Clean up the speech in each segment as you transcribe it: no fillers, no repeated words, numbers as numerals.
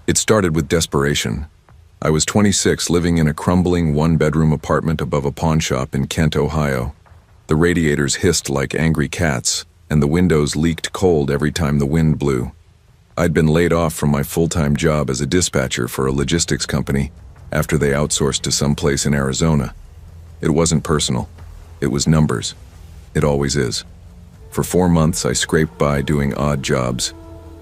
It started with desperation. I was 26, living in a crumbling one-bedroom apartment above a pawn shop in Kent, Ohio. The radiators hissed like angry cats, and the windows leaked cold every time the wind blew. I'd been laid off from my full-time job as a dispatcher for a logistics company after they outsourced to some place in Arizona. It wasn't personal. It was numbers. It always is. For 4 months, I scraped by doing odd jobs,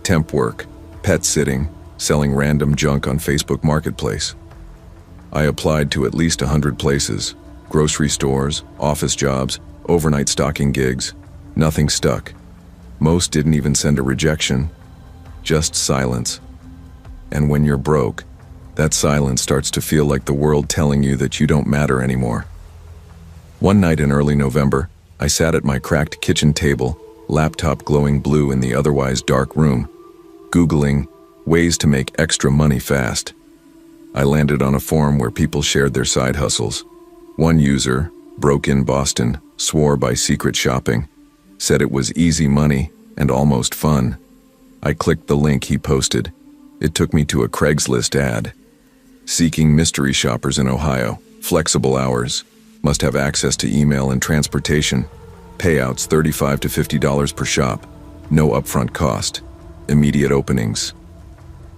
temp work, pet sitting, selling random junk on Facebook Marketplace. I applied to at least 100 places, grocery stores, office jobs, overnight stocking gigs. Nothing stuck. Most didn't even send a rejection, just silence. And when you're broke, that silence starts to feel like the world telling you that you don't matter anymore. One night in early November, I sat at my cracked kitchen table, laptop glowing blue in the otherwise dark room, Googling ways to make extra money fast. I landed on a forum where people shared their side hustles. One user, broke in Boston, swore by secret shopping, said it was easy money and almost fun. I clicked the link he posted. It took me to a Craigslist ad. Seeking mystery shoppers in Ohio, flexible hours, must have access to email and transportation, payouts $35 to $50 per shop, no upfront cost, immediate openings.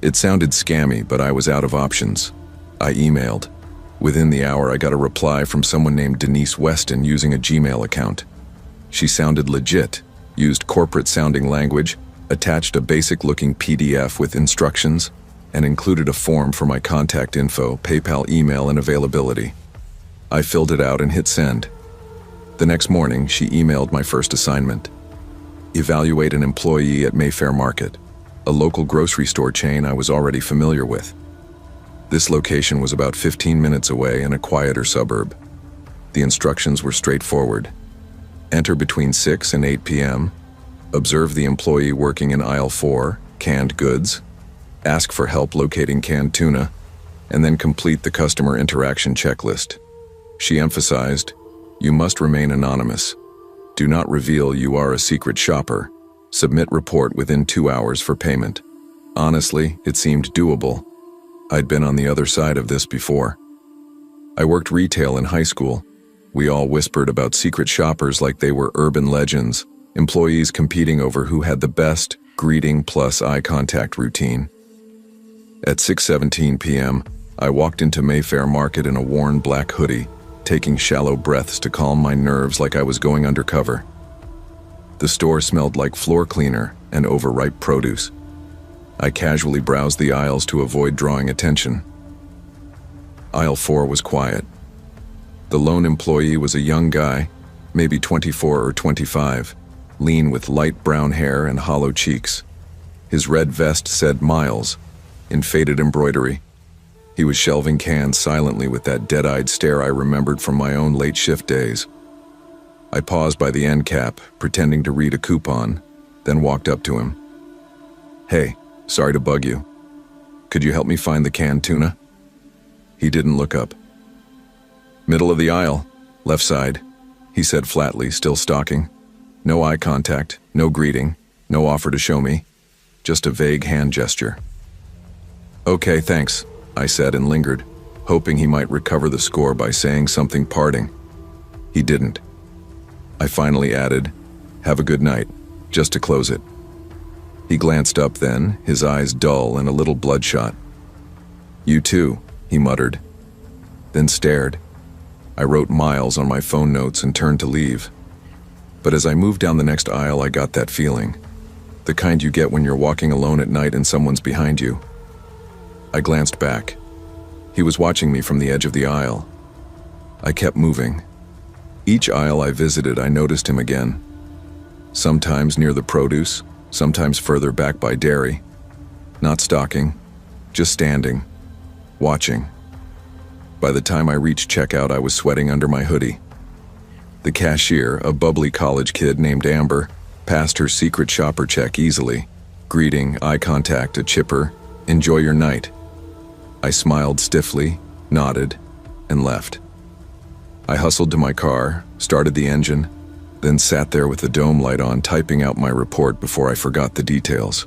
It sounded scammy, but I was out of options. I emailed. Within the hour, I got a reply from someone named Denise Weston using a Gmail account. She sounded legit, used corporate-sounding language, attached a basic-looking PDF with instructions, and included a form for my contact info, PayPal email, and availability. I filled it out and hit send. The next morning, she emailed my first assignment. Evaluate an employee at Mayfair Market, a local grocery store chain I was already familiar with. This location was about 15 minutes away in a quieter suburb. The instructions were straightforward. Enter between 6 and 8 p.m., observe the employee working in aisle 4, canned goods, ask for help locating canned tuna, and then complete the customer interaction checklist. She emphasized, you must remain anonymous. Do not reveal you are a secret shopper. Submit report within 2 hours for payment. Honestly, it seemed doable. I'd been on the other side of this before. I worked retail in high school. We all whispered about secret shoppers like they were urban legends, employees competing over who had the best greeting plus eye contact routine. At 6:17 p.m., I walked into Mayfair Market in a worn black hoodie, taking shallow breaths to calm my nerves like I was going undercover. The store smelled like floor cleaner and overripe produce. I casually browsed the aisles to avoid drawing attention. Aisle 4 was quiet. The lone employee was a young guy, maybe 24 or 25, lean with light brown hair and hollow cheeks. His red vest said Miles, in faded embroidery. He was shelving cans silently with that dead-eyed stare I remembered from my own late shift days. I paused by the end cap, pretending to read a coupon, then walked up to him. Hey, sorry to bug you. Could you help me find the canned tuna? He didn't look up. Middle of the aisle, left side, he said flatly, still stalking. No eye contact, no greeting, no offer to show me, just a vague hand gesture. Okay, thanks, I said and lingered, hoping he might recover the score by saying something parting. He didn't. I finally added, have a good night, just to close it. He glanced up then, his eyes dull and a little bloodshot. You too, he muttered, then stared. I wrote Miles on my phone notes and turned to leave. But as I moved down the next aisle, I got that feeling. The kind you get when you're walking alone at night and someone's behind you. I glanced back. He was watching me from the edge of the aisle. I kept moving. Each aisle I visited, I noticed him again. Sometimes near the produce, sometimes further back by dairy. Not stalking, just standing, watching. By the time I reached checkout, I was sweating under my hoodie. The cashier, a bubbly college kid named Amber, passed her secret shopper check easily. Greeting, eye contact, a chipper, enjoy your night. I smiled stiffly, nodded, and left. I hustled to my car, started the engine, then sat there with the dome light on, typing out my report before I forgot the details.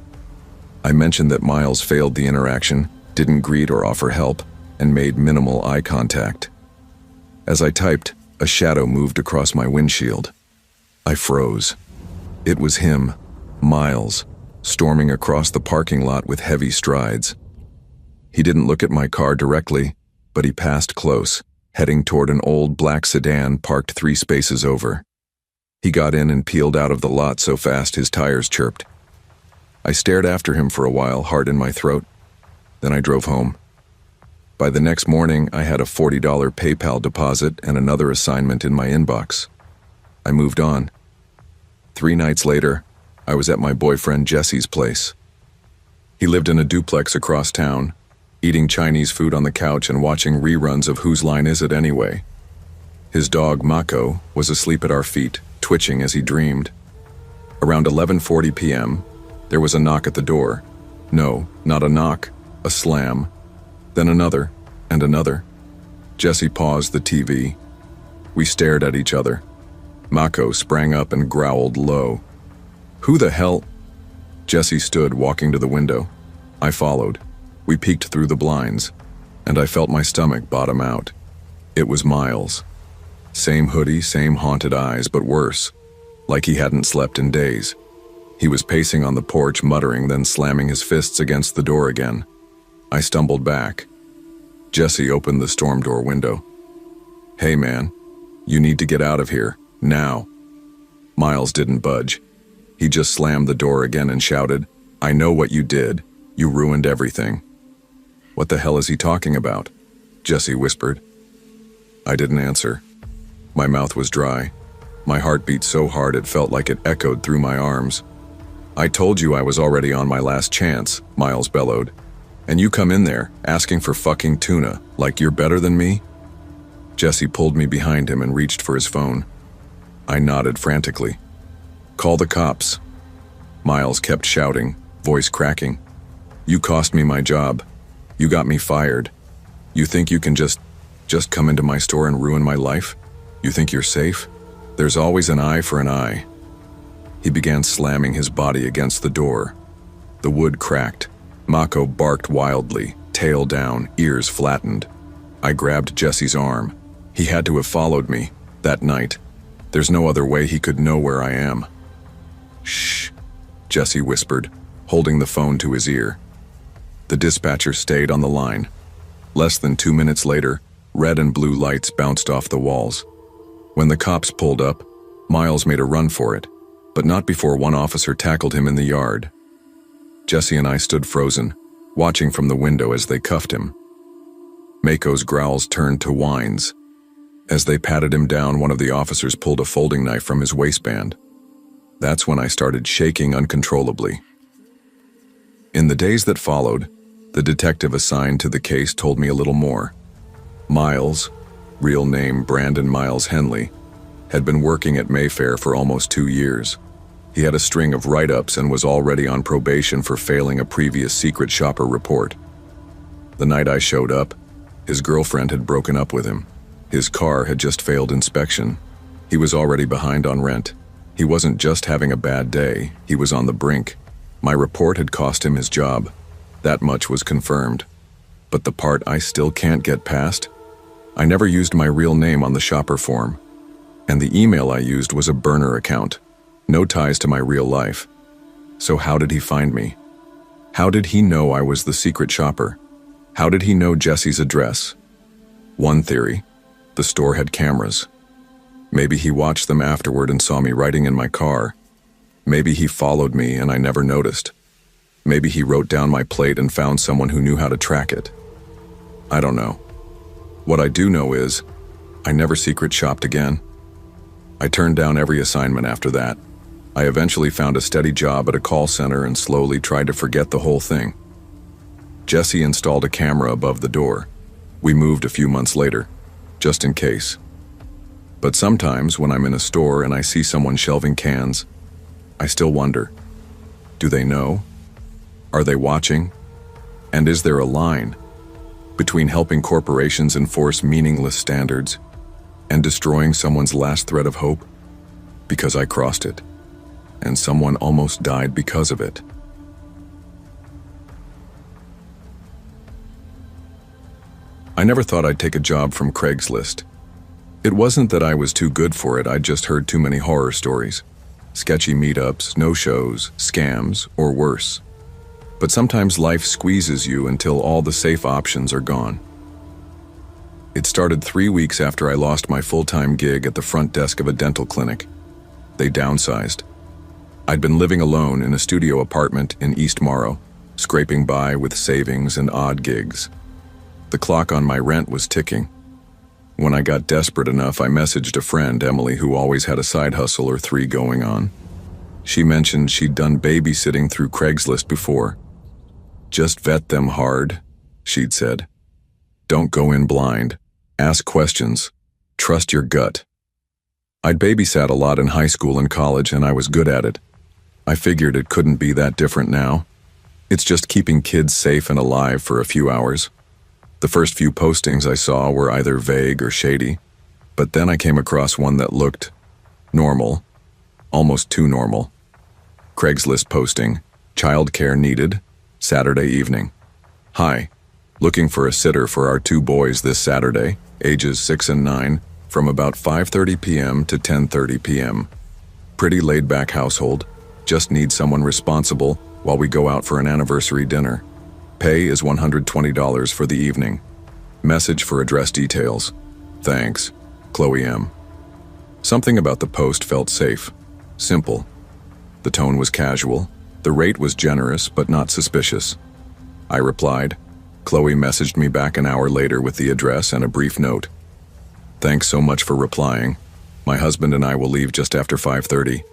I mentioned that Miles failed the interaction, didn't greet or offer help, and made minimal eye contact. As I typed, a shadow moved across my windshield. I froze. It was him, Miles, storming across the parking lot with heavy strides. He didn't look at my car directly, but he passed close, heading toward an old black sedan parked 3 spaces over. He got in and peeled out of the lot so fast his tires chirped. I stared after him for a while, heart in my throat. Then I drove home. By the next morning, I had a $40 PayPal deposit and another assignment in my inbox. I moved on. 3 nights later, I was at my boyfriend Jesse's place. He lived in a duplex across town, eating Chinese food on the couch and watching reruns of Whose Line Is It Anyway? His dog, Mako, was asleep at our feet, twitching as he dreamed. Around 11:40 p.m., there was a knock at the door. No, not a knock, a slam. Then another, and another. Jesse paused the TV. We stared at each other. Mako sprang up and growled low. "Who the hell?" Jesse stood, walking to the window. I followed. We peeked through the blinds, and I felt my stomach bottom out. It was Miles. Same hoodie, same haunted eyes, but worse, like he hadn't slept in days. He was pacing on the porch, muttering, then slamming his fists against the door again. I stumbled back. Jesse opened the storm door window. "Hey man, you need to get out of here, now." Miles didn't budge. He just slammed the door again and shouted, "I know what you did. You ruined everything." "What the hell is he talking about?" Jesse whispered. I didn't answer. My mouth was dry. My heart beat so hard it felt like it echoed through my arms. "I told you I was already on my last chance," Miles bellowed. "And you come in there, asking for fucking tuna, like you're better than me?" Jesse pulled me behind him and reached for his phone. I nodded frantically. "Call the cops." Miles kept shouting, voice cracking. "You cost me my job. You got me fired. You think you can just come into my store and ruin my life? You think you're safe? There's always an eye for an eye." He began slamming his body against the door. The wood cracked. Mako barked wildly, tail down, ears flattened. I grabbed Jesse's arm. He had to have followed me, that night. There's no other way he could know where I am. "Shh," Jesse whispered, holding the phone to his ear. The dispatcher stayed on the line. Less than 2 minutes later, red and blue lights bounced off the walls. When the cops pulled up, Miles made a run for it, but not before one officer tackled him in the yard. Jesse and I stood frozen, watching from the window as they cuffed him. Mako's growls turned to whines. As they patted him down, one of the officers pulled a folding knife from his waistband. That's when I started shaking uncontrollably. In the days that followed, the detective assigned to the case told me a little more. Miles, real name Brandon Miles Henley, had been working at Mayfair for almost 2 years. He had a string of write-ups and was already on probation for failing a previous secret shopper report. The night I showed up, his girlfriend had broken up with him. His car had just failed inspection. He was already behind on rent. He wasn't just having a bad day, he was on the brink. My report had cost him his job. That much was confirmed. But the part I still can't get past? I never used my real name on the shopper form. And the email I used was a burner account. No ties to my real life. So how did he find me? How did he know I was the secret shopper? How did he know Jesse's address? One theory, the store had cameras. Maybe he watched them afterward and saw me riding in my car. Maybe he followed me and I never noticed. Maybe he wrote down my plate and found someone who knew how to track it. I don't know. What I do know is, I never secret shopped again. I turned down every assignment after that. I eventually found a steady job at a call center and slowly tried to forget the whole thing. Jesse installed a camera above the door. We moved a few months later, just in case. But sometimes when I'm in a store and I see someone shelving cans, I still wonder, do they know? Are they watching? And is there a line between helping corporations enforce meaningless standards and destroying someone's last thread of hope? Because I crossed it, and someone almost died because of it. never thought I'd take a job from Craiglist. It wasn't that I was too good for it, I'd just heard too many horror stories. Sketchy meetups, no-shows, scams, or worse. But sometimes life squeezes you until all the safe options are gone. It started 3 weeks after I lost my full-time gig at the front desk of a dental clinic. They downsized. I'd been living alone in a studio apartment in East Morrow, scraping by with savings and odd gigs. The clock on my rent was ticking. When I got desperate enough, I messaged a friend, Emily, who always had a side hustle or 3 going on. She mentioned she'd done babysitting through Craigslist before. "Just vet them hard," she'd said. "Don't go in blind. Ask questions. Trust your gut." I'd babysat a lot in high school and college, and I was good at it. I figured it couldn't be that different now. It's just keeping kids safe and alive for a few hours. The first few postings I saw were either vague or shady, but then I came across one that looked normal, almost too normal. Craigslist posting, "Childcare needed, Saturday evening. Hi, looking for a sitter for our 2 boys this Saturday, ages 6 and 9, from about 5:30 p.m. to 10:30 p.m. Pretty laid-back household, just need someone responsible while we go out for an anniversary dinner. Pay is $120 for the evening. Message for address details. Thanks, Chloe M." Something about the post felt safe, simple. The tone was casual. The rate was generous but not suspicious. I replied. Chloe messaged me back an hour later with the address and a brief note. "Thanks so much for replying. My husband and I will leave just after 5:30.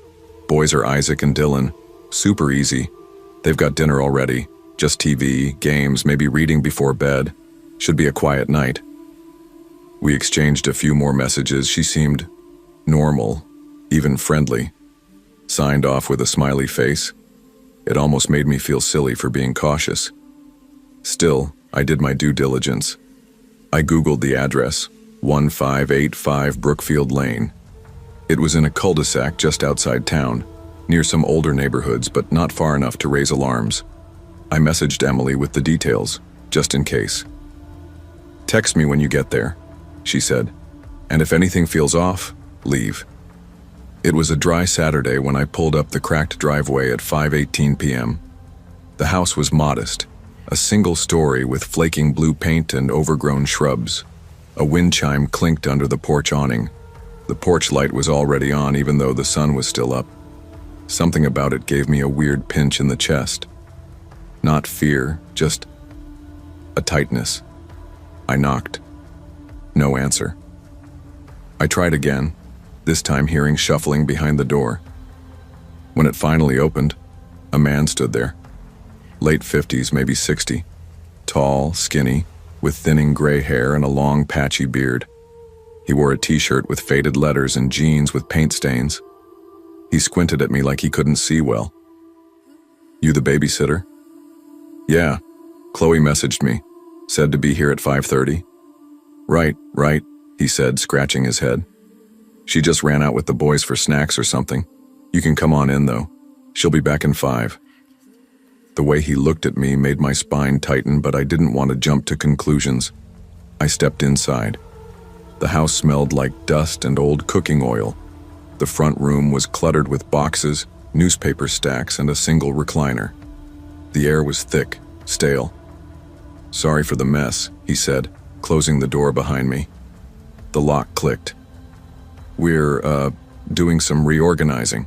Boys are Isaac and Dylan. Super easy. They've got dinner already. Just TV, games, maybe reading before bed. Should be a quiet night." We exchanged a few more messages. She seemed normal, even friendly. Signed off with a smiley face. It almost made me feel silly for being cautious. Still, I did my due diligence. I Googled the address, 1585 Brookfield Lane. It was in a cul-de-sac just outside town, near some older neighborhoods, but not far enough to raise alarms. I messaged Emily with the details, just in case. "Text me when you get there," she said, "and if anything feels off, leave." It was a dry Saturday when I pulled up the cracked driveway at 5:18 p.m. The house was modest, a single story with flaking blue paint and overgrown shrubs. A wind chime clinked under the porch awning. The porch light was already on even though the sun was still up. Something about it gave me a weird pinch in the chest. Not fear, just a tightness. I knocked. No answer. I tried again, this time hearing shuffling behind the door. When it finally opened, a man stood there. Late 50s, maybe 60. Tall, skinny, with thinning gray hair and a long, patchy beard. He wore a t-shirt with faded letters and jeans with paint stains. He squinted at me like he couldn't see well. "You the babysitter?" "Yeah, Chloe messaged me. Said to be here at 5:30. Right, he said, scratching his head. "She just ran out with the boys for snacks or something. You can come on in, though. She'll be back in 5. The way he looked at me made my spine tighten, but I didn't want to jump to conclusions. I stepped inside. The house smelled like dust and old cooking oil. The front room was cluttered with boxes, newspaper stacks, and a single recliner. The air was thick, stale. "Sorry for the mess," he said, closing the door behind me. The lock clicked. "We're, doing some reorganizing."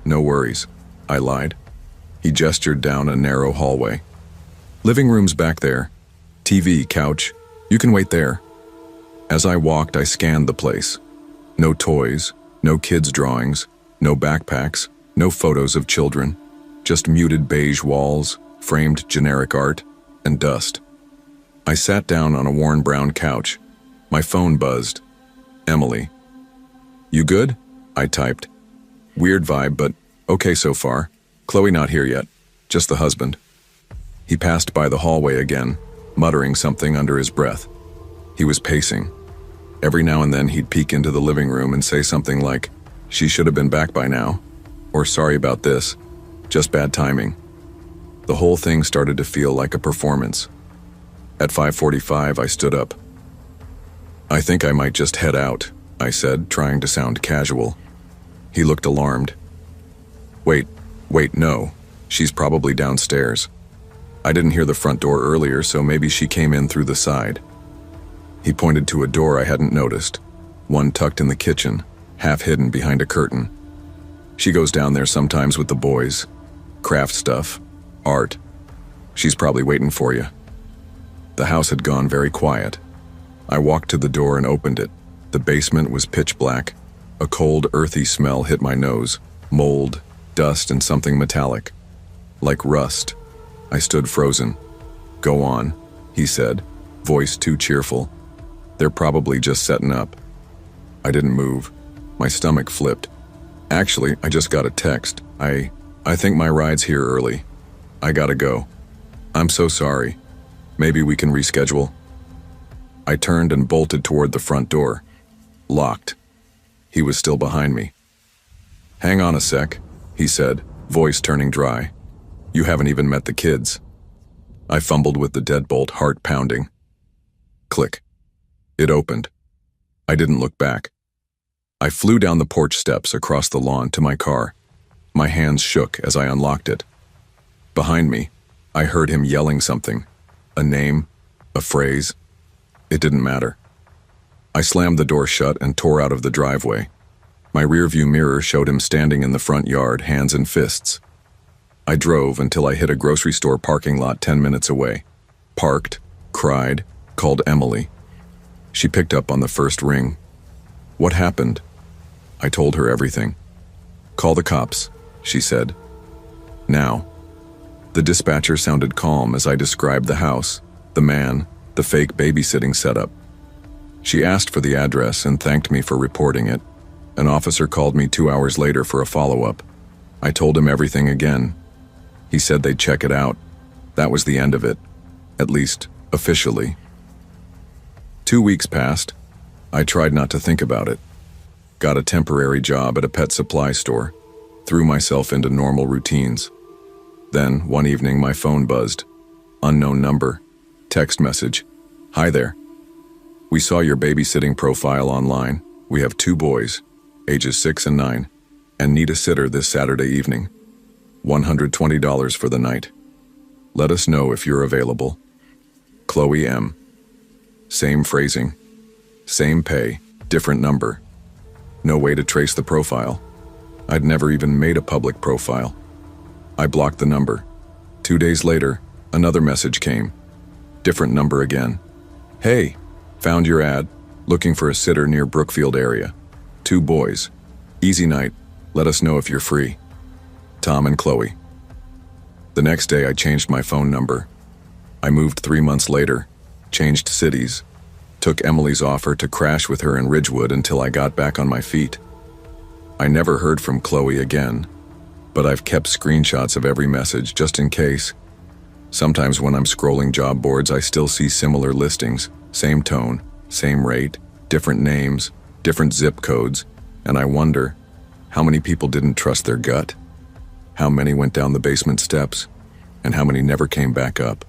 "No worries," I lied. He gestured down a narrow hallway. "Living room's back there. TV, couch. You can wait there." As I walked, I scanned the place. No toys, no kids' drawings, no backpacks, no photos of children. Just muted beige walls, framed generic art, and dust. I sat down on a worn brown couch. My phone buzzed. Emily. "You good?" I typed. Weird vibe, but okay so far. Chloe not here yet, just the husband. He passed by the hallway again, muttering something under his breath. He was pacing. Every now and then he'd peek into the living room and say something like, "She should have been back by now," or "Sorry about this, just bad timing." The whole thing started to feel like a performance. At 5:45, I stood up. "I think I might just head out," I said, trying to sound casual. He looked alarmed. Wait, no. She's probably downstairs. I didn't hear the front door earlier, so maybe she came in through the side." He pointed to a door I hadn't noticed, one tucked in the kitchen, half hidden behind a curtain. "She goes down there sometimes with the boys. Craft stuff, art. She's probably waiting for you." The house had gone very quiet. I walked to the door and opened it. The basement was pitch black. A cold, earthy smell hit my nose. Mold, dust, and something metallic. Like rust. I stood frozen. "Go on," he said, voice too cheerful. "They're probably just setting up." I didn't move. My stomach flipped. "Actually, I just got a text. I think my ride's here early. I gotta go. I'm so sorry. Maybe we can reschedule." I turned and bolted toward the front door. Locked. He was still behind me. "Hang on a sec," he said, voice turning dry. "You haven't even met the kids." I fumbled with the deadbolt, heart pounding. Click. It opened. I didn't look back. I flew down the porch steps across the lawn to my car. My hands shook as I unlocked it. Behind me, I heard him yelling something. A name, a phrase. It didn't matter. I slammed the door shut and tore out of the driveway. My rearview mirror showed him standing in the front yard, hands in fists. I drove until I hit a grocery store parking lot 10 minutes away. Parked, cried, called Emily. She picked up on the first ring. "What happened?" I told her everything. "Call the cops," she said. "Now." The dispatcher sounded calm as I described the house, the man, the fake babysitting setup. She asked for the address and thanked me for reporting it. An officer called me 2 hours later for a follow-up. I told him everything again. He said they'd check it out. That was the end of it, at least officially. 2 weeks passed. I tried not to think about it. Got a temporary job at a pet supply store. Threw myself into normal routines. Then, one evening, my phone buzzed. Unknown number. Text message. "Hi there. We saw your babysitting profile online. We have 2 boys, ages 6 and 9, and need a sitter this Saturday evening. $120 for the night. Let us know if you're available. Chloe M." Same phrasing. Same pay, different number. No way to trace the profile. I'd never even made a public profile. I blocked the number. 2 days later, another message came. Different number again. "Hey, found your ad. Looking for a sitter near Brookfield area. 2 boys. Easy night. Let us know if you're free. Tom and Chloe." The next day I changed my phone number. I moved 3 months later, changed cities, took Emily's offer to crash with her in Ridgewood until I got back on my feet. I never heard from Chloe again, but I've kept screenshots of every message just in case. Sometimes when I'm scrolling job boards, I still see similar listings, same tone, same rate, different names, different zip codes, and I wonder, how many people didn't trust their gut? How many went down the basement steps, and how many never came back up?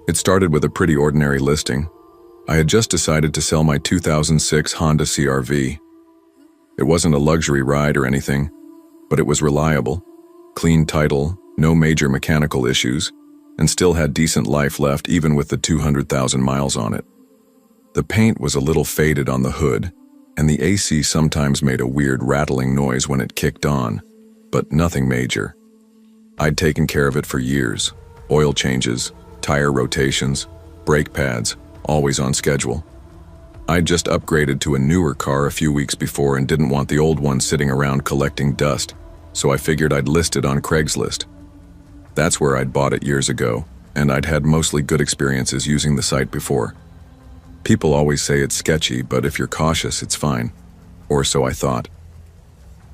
It started with a pretty ordinary listing. I had just decided to sell my 2006 Honda CR-V. It wasn't a luxury ride or anything, but it was reliable, clean title, no major mechanical issues, and still had decent life left even with the 200,000 miles on it. The paint was a little faded on the hood, and the AC sometimes made a weird rattling noise when it kicked on, but nothing major. I'd taken care of it for years. Oil changes, tire rotations, brake pads, always on schedule. I'd just upgraded to a newer car a few weeks before and didn't want the old one sitting around collecting dust, so I figured I'd list it on Craigslist. That's where I'd bought it years ago, and I'd had mostly good experiences using the site before. People always say it's sketchy, but if you're cautious, it's fine. Or so I thought.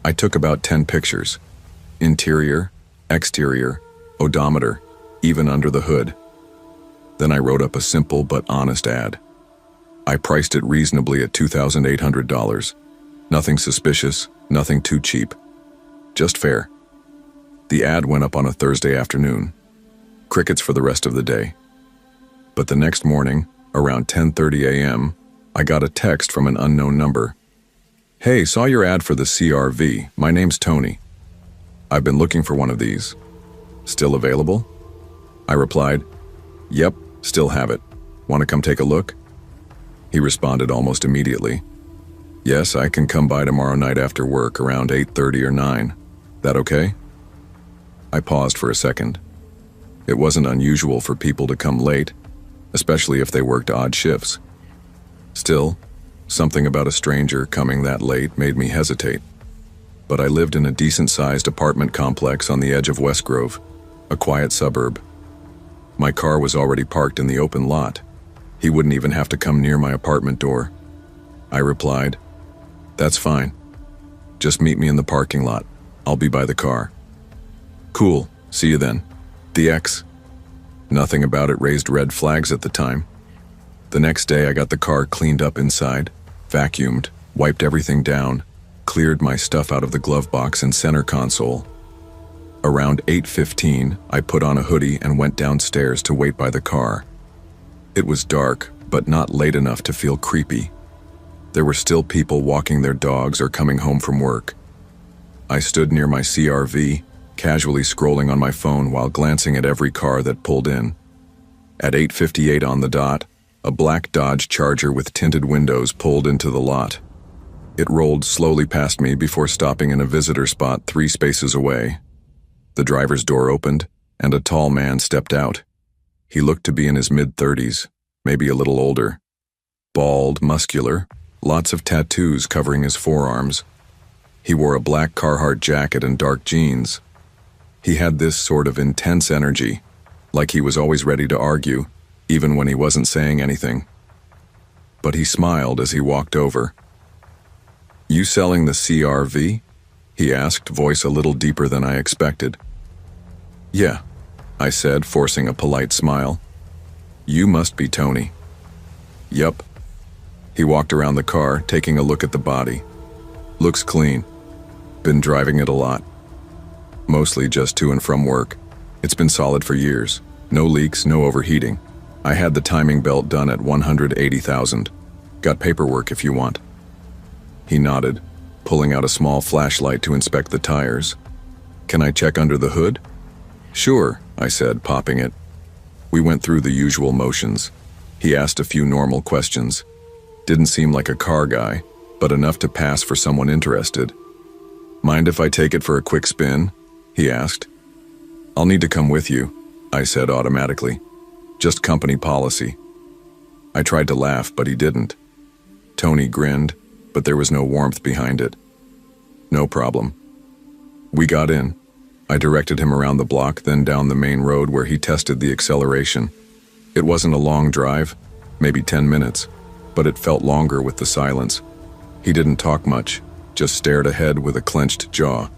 I took about 10 pictures. Interior, exterior, odometer, even under the hood. Then I wrote up a simple but honest ad. I priced it reasonably at $2,800. Nothing suspicious, nothing too cheap. Just fair. The ad went up on a Thursday afternoon. Crickets for the rest of the day. But the next morning, around 10:30 a.m., I got a text from an unknown number. "Hey, saw your ad for the CRV. My name's Tony. I've been looking for one of these. Still available?" I replied, "Yep, still have it. Want to come take a look?" He responded almost immediately. "Yes, I can come by tomorrow night after work around 8:30 or 9. That okay?" I paused for a second. It wasn't unusual for people to come late, especially if they worked odd shifts. Still, something about a stranger coming that late made me hesitate. But I lived in a decent-sized apartment complex on the edge of West Grove, a quiet suburb. My car was already parked in the open lot. He wouldn't even have to come near my apartment door. I replied, "That's fine. Just meet me in the parking lot. I'll be by the car." "Cool, see you then." The ex. Nothing about it raised red flags at the time. The next day I got the car cleaned up inside, vacuumed, wiped everything down, cleared my stuff out of the glove box and center console. Around 8:15, I put on a hoodie and went downstairs to wait by the car. It was dark, but not late enough to feel creepy. There were still people walking their dogs or coming home from work. I stood near my CRV, casually scrolling on my phone while glancing at every car that pulled in. At 8:58 on the dot, a black Dodge Charger with tinted windows pulled into the lot. It rolled slowly past me before stopping in a visitor spot 3 spaces away. The driver's door opened, and a tall man stepped out. He looked to be in his mid-30s, maybe a little older. Bald, muscular, lots of tattoos covering his forearms. He wore a black Carhartt jacket and dark jeans. He had this sort of intense energy, like he was always ready to argue, even when he wasn't saying anything. But he smiled as he walked over. "You selling the CRV?" he asked, voice a little deeper than I expected. "Yeah," I said, forcing a polite smile. "You must be Tony." "Yup." He walked around the car, taking a look at the body. "Looks clean. Been driving it a lot. Mostly just to and from work. It's been solid for years. No leaks, no overheating. I had the timing belt done at 180,000. Got paperwork if you want." He nodded, pulling out a small flashlight to inspect the tires. "Can I check under the hood?" "Sure," I said, popping it. We went through the usual motions. He asked a few normal questions. Didn't seem like a car guy, but enough to pass for someone interested. "Mind if I take it for a quick spin?" he asked. "I'll need to come with you," I said automatically. "Just company policy." I tried to laugh, but he didn't. Tony grinned, but there was no warmth behind it. "No problem." We got in. I directed him around the block, then down the main road where he tested the acceleration. It wasn't a long drive, maybe 10 minutes, but it felt longer with the silence. He didn't talk much, just stared ahead with a clenched jaw.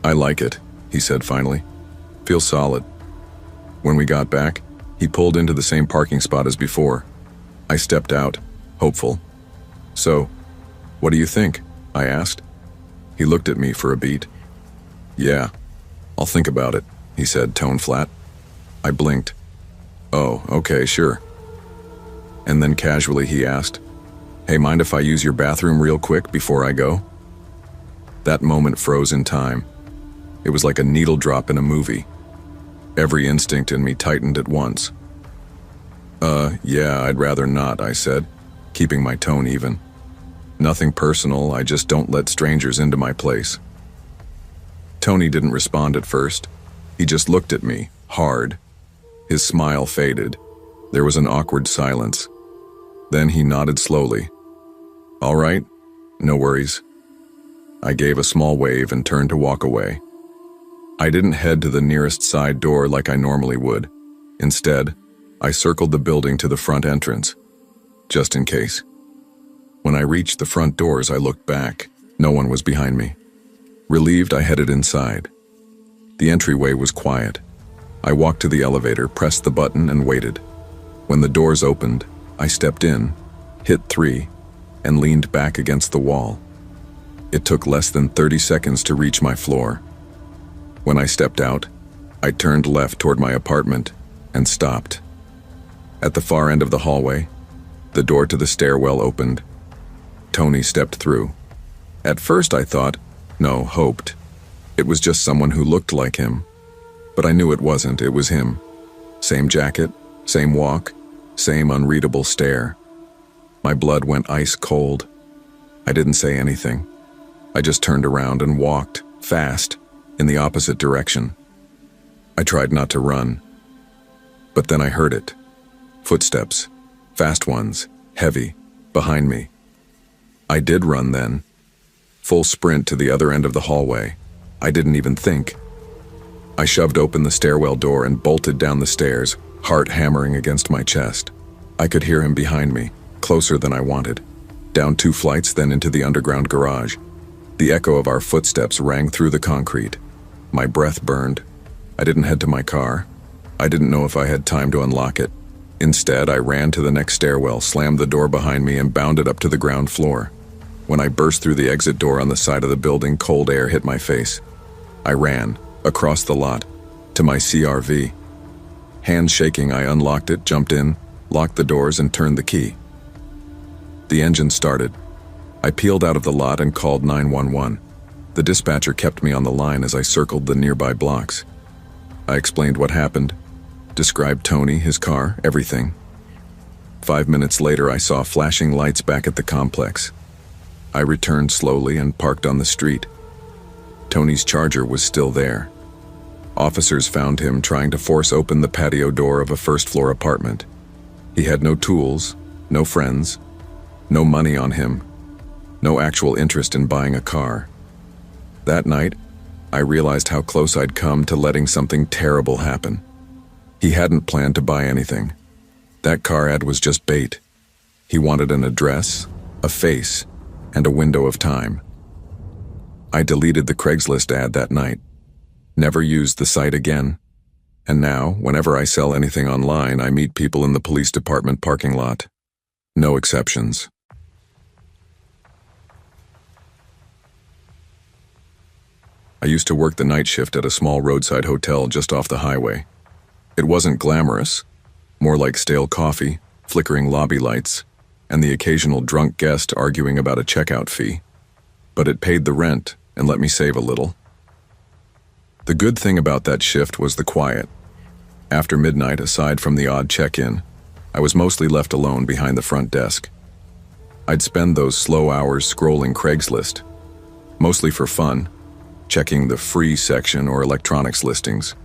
"I like it," he said finally. "Feels solid." When we got back, he pulled into the same parking spot as before. I stepped out, hopeful. "So, what do you think?" I asked. He looked at me for a beat. "Yeah, I'll think about it," he said, tone flat. I blinked. "Oh, okay, sure." And then casually he asked, "Hey, mind if I use your bathroom real quick before I go?" That moment froze in time. It was like a needle drop in a movie. Every instinct in me tightened at once. Yeah, I'd rather not," I said, keeping my tone even. "Nothing personal, I just don't let strangers into my place." Tony didn't respond at first. He just looked at me, hard. His smile faded. There was an awkward silence. Then he nodded slowly. "All right, no worries." I gave a small wave and turned to walk away. I didn't head to the nearest side door like I normally would. Instead, I circled the building to the front entrance, just in case. When I reached the front doors, I looked back. No one was behind me. Relieved, I headed inside. The entryway was quiet. I walked to the elevator, pressed the button, and waited. When the doors opened, I stepped in, hit 3, and leaned back against the wall. It took less than 30 seconds to reach my floor. When I stepped out, I turned left toward my apartment and stopped. At the far end of the hallway, the door to the stairwell opened. Tony stepped through. At first I thought, no, hoped, it was just someone who looked like him. But I knew it wasn't, it was him. Same jacket, same walk, same unreadable stare. My blood went ice cold. I didn't say anything. I just turned around and walked, fast, in the opposite direction. I tried not to run. But then I heard it. Footsteps, fast ones, heavy, behind me. I did run then. Full sprint to the other end of the hallway. I didn't even think. I shoved open the stairwell door and bolted down the stairs, heart hammering against my chest. I could hear him behind me, closer than I wanted. Down 2 flights, then into the underground garage. The echo of our footsteps rang through the concrete. My breath burned. I didn't head to my car. I didn't know if I had time to unlock it. Instead, I ran to the next stairwell, slammed the door behind me, and bounded up to the ground floor. When I burst through the exit door on the side of the building, cold air hit my face. I ran, across the lot, to my CRV. Hands shaking, I unlocked it, jumped in, locked the doors, and turned the key. The engine started. I peeled out of the lot and called 911. The dispatcher kept me on the line as I circled the nearby blocks. I explained what happened, described Tony, his car, everything. 5 minutes later, I saw flashing lights back at the complex. I returned slowly and parked on the street. Tony's Charger was still there. Officers found him trying to force open the patio door of a first-floor apartment. He had no tools, no friends, no money on him, no actual interest in buying a car. That night, I realized how close I'd come to letting something terrible happen. He hadn't planned to buy anything. That car ad was just bait. He wanted an address, a face, and a window of time. I deleted the Craigslist ad that night, never used the site again, and now, whenever I sell anything online, I meet people in the police department parking lot. No exceptions. I used to work the night shift at a small roadside hotel just off the highway. It wasn't glamorous, more like stale coffee, flickering lobby lights, and the occasional drunk guest arguing about a checkout fee. But it paid the rent and let me save a little. The good thing about that shift was the quiet. After midnight, aside from the odd check-in, I was mostly left alone behind the front desk. I'd spend those slow hours scrolling Craigslist, mostly for fun, checking the free section or electronics listings.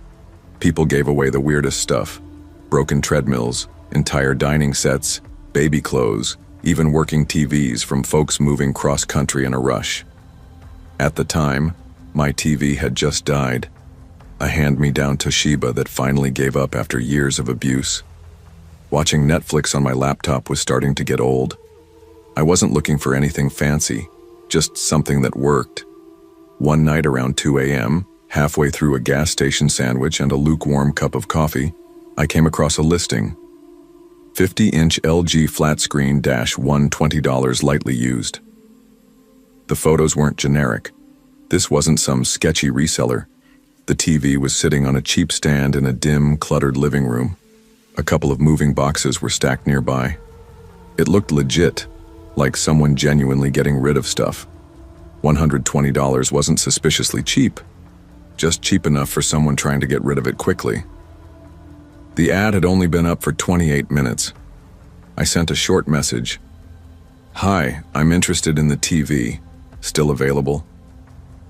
People gave away the weirdest stuff: broken treadmills, entire dining sets, baby clothes, even working TVs from folks moving cross-country in a rush. At the time, my TV had just died, a hand-me-down Toshiba that finally gave up after years of abuse. Watching Netflix on my laptop was starting to get old. I wasn't looking for anything fancy, just something that worked. One night around 2 a.m., halfway through a gas station sandwich and a lukewarm cup of coffee, I came across a listing. 50-inch LG flat screen -1 $20 lightly used. The photos weren't generic. This wasn't some sketchy reseller. The TV was sitting on a cheap stand in a dim, cluttered living room. A couple of moving boxes were stacked nearby. It looked legit, like someone genuinely getting rid of stuff. $120 wasn't suspiciously cheap, just cheap enough for someone trying to get rid of it quickly. The ad had only been up for 28 minutes. I sent a short message. "Hi, I'm interested in the TV. Still available?"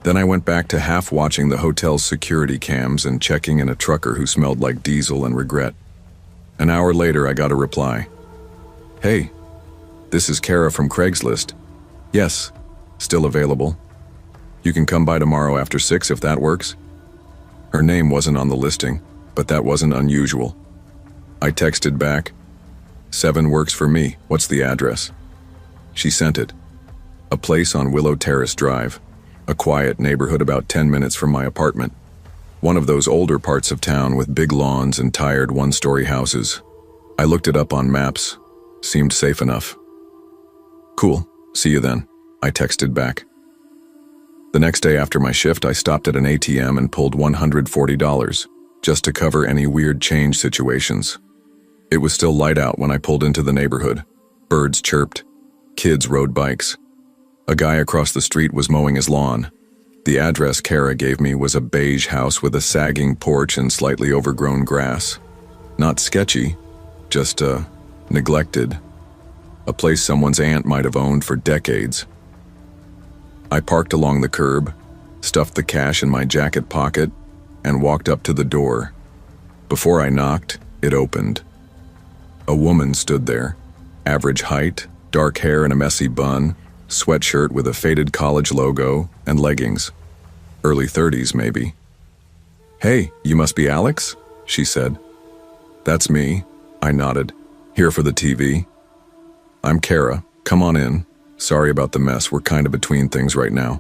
Then I went back to half watching the hotel's security cams and checking in a trucker who smelled like diesel and regret. An hour later, I got a reply. "Hey, this is Kara from Craigslist. Yes, still available. You can come by tomorrow after 6 if that works." Her name wasn't on the listing, but that wasn't unusual. I texted back, "7 works for me. What's the address?" She sent it. A place on Willow Terrace Drive, a quiet neighborhood about 10 minutes from my apartment. One of those older parts of town with big lawns and tired one-story houses. I looked it up on maps. Seemed safe enough. "Cool. See you then," I texted back. The next day after my shift, I stopped at an ATM and pulled $140, just to cover any weird change situations. It was still light out when I pulled into the neighborhood. Birds chirped. Kids rode bikes. A guy across the street was mowing his lawn. The address Kara gave me was a beige house with a sagging porch and slightly overgrown grass. Not sketchy, just neglected. A place someone's aunt might have owned for decades. I parked along the curb, stuffed the cash in my jacket pocket, and walked up to the door. Before I knocked, it opened. A woman stood there, average height, dark hair in a messy bun, sweatshirt with a faded college logo, and leggings. Early 30s, maybe. "Hey, you must be Alex?" she said. "That's me," I nodded. "Here for the TV." "I'm Kara. Come on in. Sorry about the mess. We're kind of between things right now."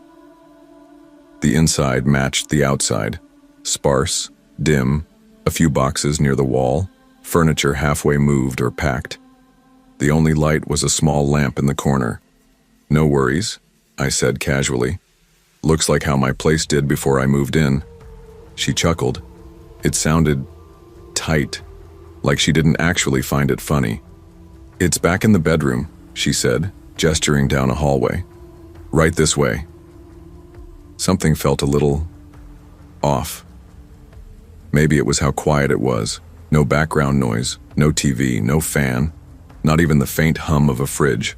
The inside matched the outside. Sparse, dim, a few boxes near the wall, furniture halfway moved or packed. The only light was a small lamp in the corner. "No worries," I said casually. "Looks like how my place did before I moved in." She chuckled. It sounded tight, like she didn't actually find it funny. "It's back in the bedroom," she said, gesturing down a hallway. "Right this way." Something felt a little off. Maybe it was how quiet it was. No background noise, no TV, no fan, not even the faint hum of a fridge.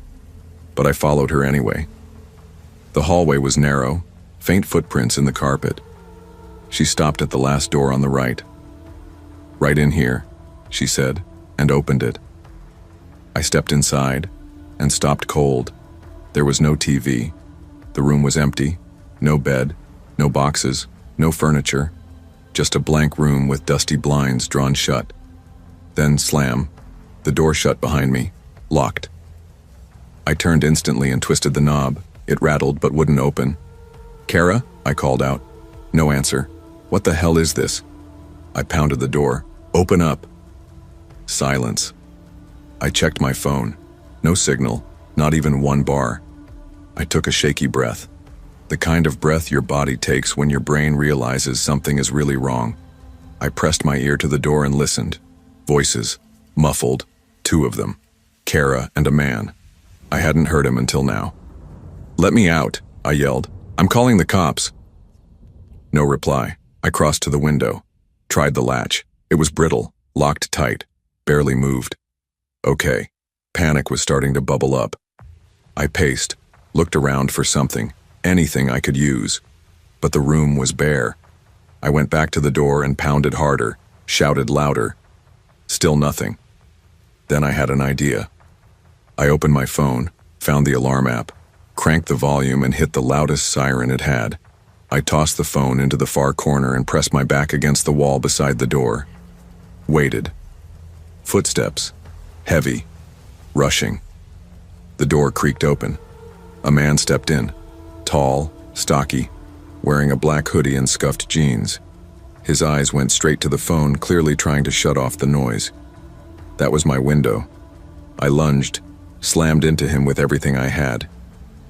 But I followed her anyway. The hallway was narrow, faint footprints in the carpet. She stopped at the last door on the right. "Right in here," she said, and opened it. I stepped inside and stopped cold. There was no TV. The room was empty. No bed, no boxes, no furniture. Just a blank room with dusty blinds drawn shut. Then slam. The door shut behind me, locked. I turned instantly and twisted the knob. It rattled but wouldn't open. "Kara?" I called out. No answer. "What the hell is this?" I pounded the door. "Open up." Silence. I checked my phone. No signal, not even one bar. I took a shaky breath. The kind of breath your body takes when your brain realizes something is really wrong. I pressed my ear to the door and listened. Voices, muffled, 2 of them. Kara and a man. I hadn't heard him until now. "Let me out," I yelled. "I'm calling the cops." No reply. I crossed to the window. Tried the latch. It was brittle, locked tight, barely moved. Okay. Panic was starting to bubble up. I paced, looked around for something, anything I could use. But the room was bare. I went back to the door and pounded harder, shouted louder. Still nothing. Then I had an idea. I opened my phone, found the alarm app, cranked the volume and hit the loudest siren it had. I tossed the phone into the far corner and pressed my back against the wall beside the door. Waited. Footsteps. Heavy. Rushing. The door creaked open. A man stepped in. Tall, stocky, wearing a black hoodie and scuffed jeans. His eyes went straight to the phone, clearly trying to shut off the noise. That was my window. I lunged, slammed into him with everything I had.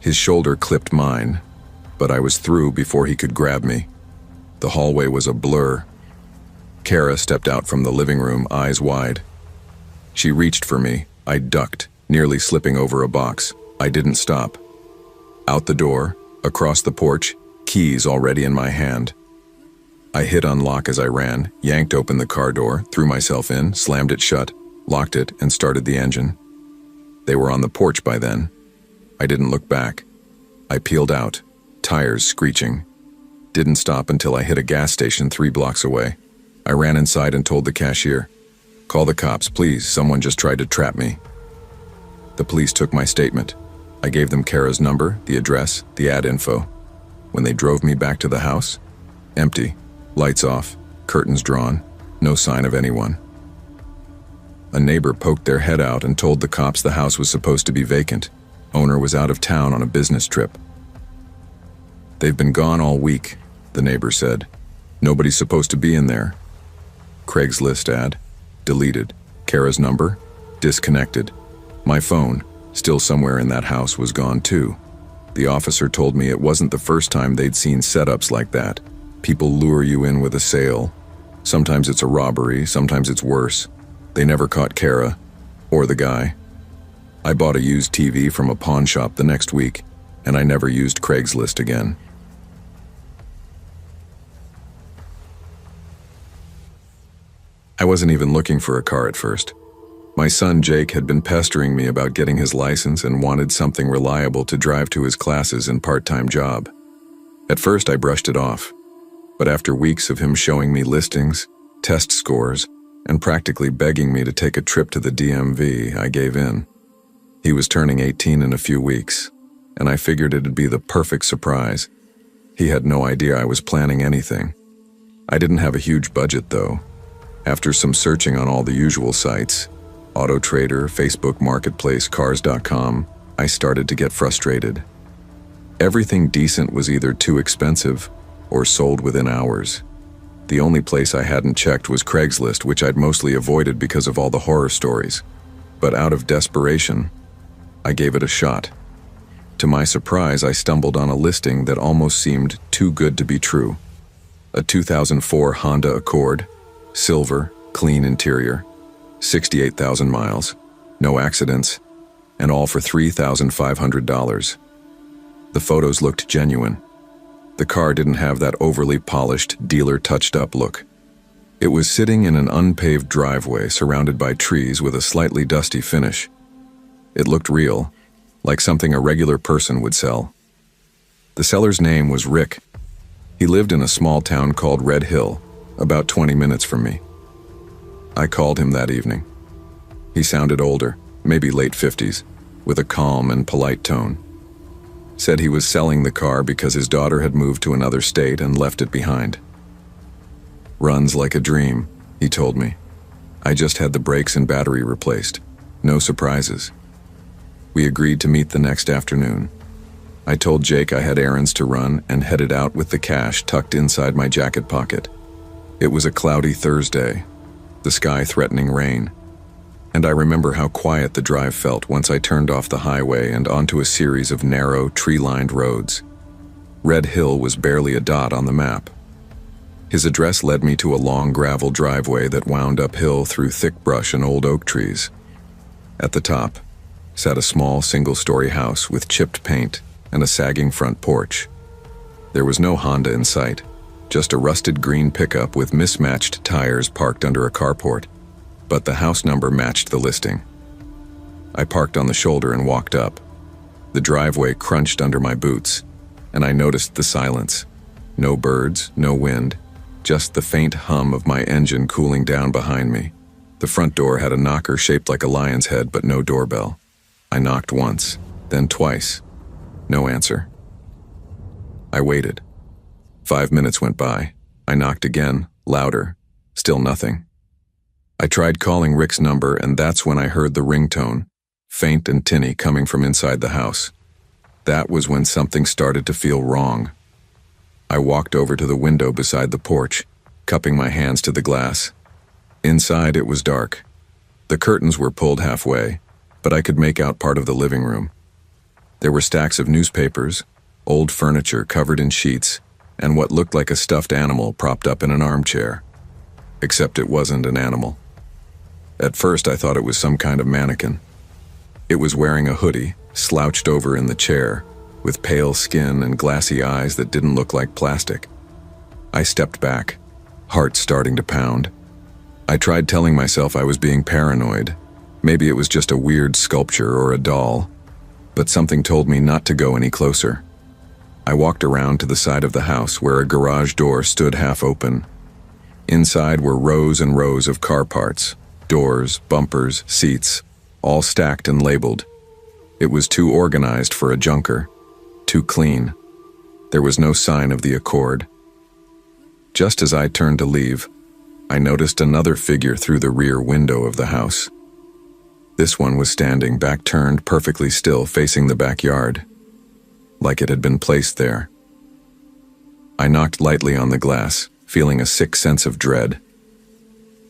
His shoulder clipped mine, but I was through before he could grab me. The hallway was a blur. Kara stepped out from the living room, eyes wide. She reached for me. I ducked, nearly slipping over a box. I didn't stop. Out the door, across the porch, keys already in my hand. I hit unlock as I ran, yanked open the car door, threw myself in, slammed it shut, locked it, and started the engine. They were on the porch by then. I didn't look back. I peeled out, tires screeching. Didn't stop until I hit a gas station 3 blocks away. I ran inside and told the cashier, "Call the cops, please. Someone just tried to trap me." The police took my statement. I gave them Kara's number, the address, the ad info. When they drove me back to the house, empty, lights off, curtains drawn, no sign of anyone. A neighbor poked their head out and told the cops the house was supposed to be vacant. Owner was out of town on a business trip. "They've been gone all week," the neighbor said. "Nobody's supposed to be in there." Craiglist ad. Deleted. Kara's number? Disconnected. My phone, still somewhere in that house, was gone too. The officer told me it wasn't the first time they'd seen setups like that. People lure you in with a sale. Sometimes it's a robbery, sometimes it's worse. They never caught Kara, or the guy. I bought a used TV from a pawn shop the next week, and I never used Craigslist again. I wasn't even looking for a car at first. My son Jake had been pestering me about getting his license and wanted something reliable to drive to his classes and part-time job. At first I brushed it off, but after weeks of him showing me listings, test scores, and practically begging me to take a trip to the DMV, I gave in. He was turning 18 in a few weeks, and I figured it'd be the perfect surprise. He had no idea I was planning anything. I didn't have a huge budget though. After some searching on all the usual sites, AutoTrader, Facebook Marketplace, Cars.com, I started to get frustrated. Everything decent was either too expensive or sold within hours. The only place I hadn't checked was Craigslist, which I'd mostly avoided because of all the horror stories. But out of desperation, I gave it a shot. To my surprise, I stumbled on a listing that almost seemed too good to be true. A 2004 Honda Accord, silver, clean interior, 68,000 miles, no accidents, and all for $3,500. The photos looked genuine. The car didn't have that overly polished, dealer-touched-up look. It was sitting in an unpaved driveway surrounded by trees with a slightly dusty finish. It looked real, like something a regular person would sell. The seller's name was Rick. He lived in a small town called Red Hill, about 20 minutes from me. I called him that evening. He sounded older, maybe late 50s, with a calm and polite tone. Said he was selling the car because his daughter had moved to another state and left it behind. Runs like a dream, he told me. I just had the brakes and battery replaced. No surprises. We agreed to meet the next afternoon. I told Jake I had errands to run and headed out with the cash tucked inside my jacket pocket. It was a cloudy Thursday, the sky threatening rain, and I remember how quiet the drive felt once I turned off the highway and onto a series of narrow, tree-lined roads. Red Hill was barely a dot on the map. His address led me to a long gravel driveway that wound uphill through thick brush and old oak trees. At the top sat a small single-story house with chipped paint and a sagging front porch. There was no Honda in sight, just a rusted green pickup with mismatched tires parked under a carport, but the house number matched the listing. I parked on the shoulder and walked up. The driveway crunched under my boots, and I noticed the silence. No birds, no wind, just the faint hum of my engine cooling down behind me. The front door had a knocker shaped like a lion's head, but no doorbell. I knocked once, then twice. No answer. I waited. 5 minutes went by. I knocked again, louder. Still nothing. I tried calling Rick's number, and that's when I heard the ringtone, faint and tinny, coming from inside the house. That was when something started to feel wrong. I walked over to the window beside the porch, cupping my hands to the glass. Inside it was dark. The curtains were pulled halfway, but I could make out part of the living room. There were stacks of newspapers, old furniture covered in sheets, and what looked like a stuffed animal propped up in an armchair. Except it wasn't an animal. At first I thought it was some kind of mannequin. It was wearing a hoodie, slouched over in the chair, with pale skin and glassy eyes that didn't look like plastic. I stepped back, heart starting to pound. I tried telling myself I was being paranoid. Maybe it was just a weird sculpture or a doll, but something told me not to go any closer. I walked around to the side of the house where a garage door stood half open. Inside were rows and rows of car parts, doors, bumpers, seats, all stacked and labeled. It was too organized for a junker, too clean. There was no sign of the Accord. Just as I turned to leave, I noticed another figure through the rear window of the house. This one was standing back turned, perfectly still, facing the backyard, like it had been placed there. I knocked lightly on the glass, feeling a sick sense of dread.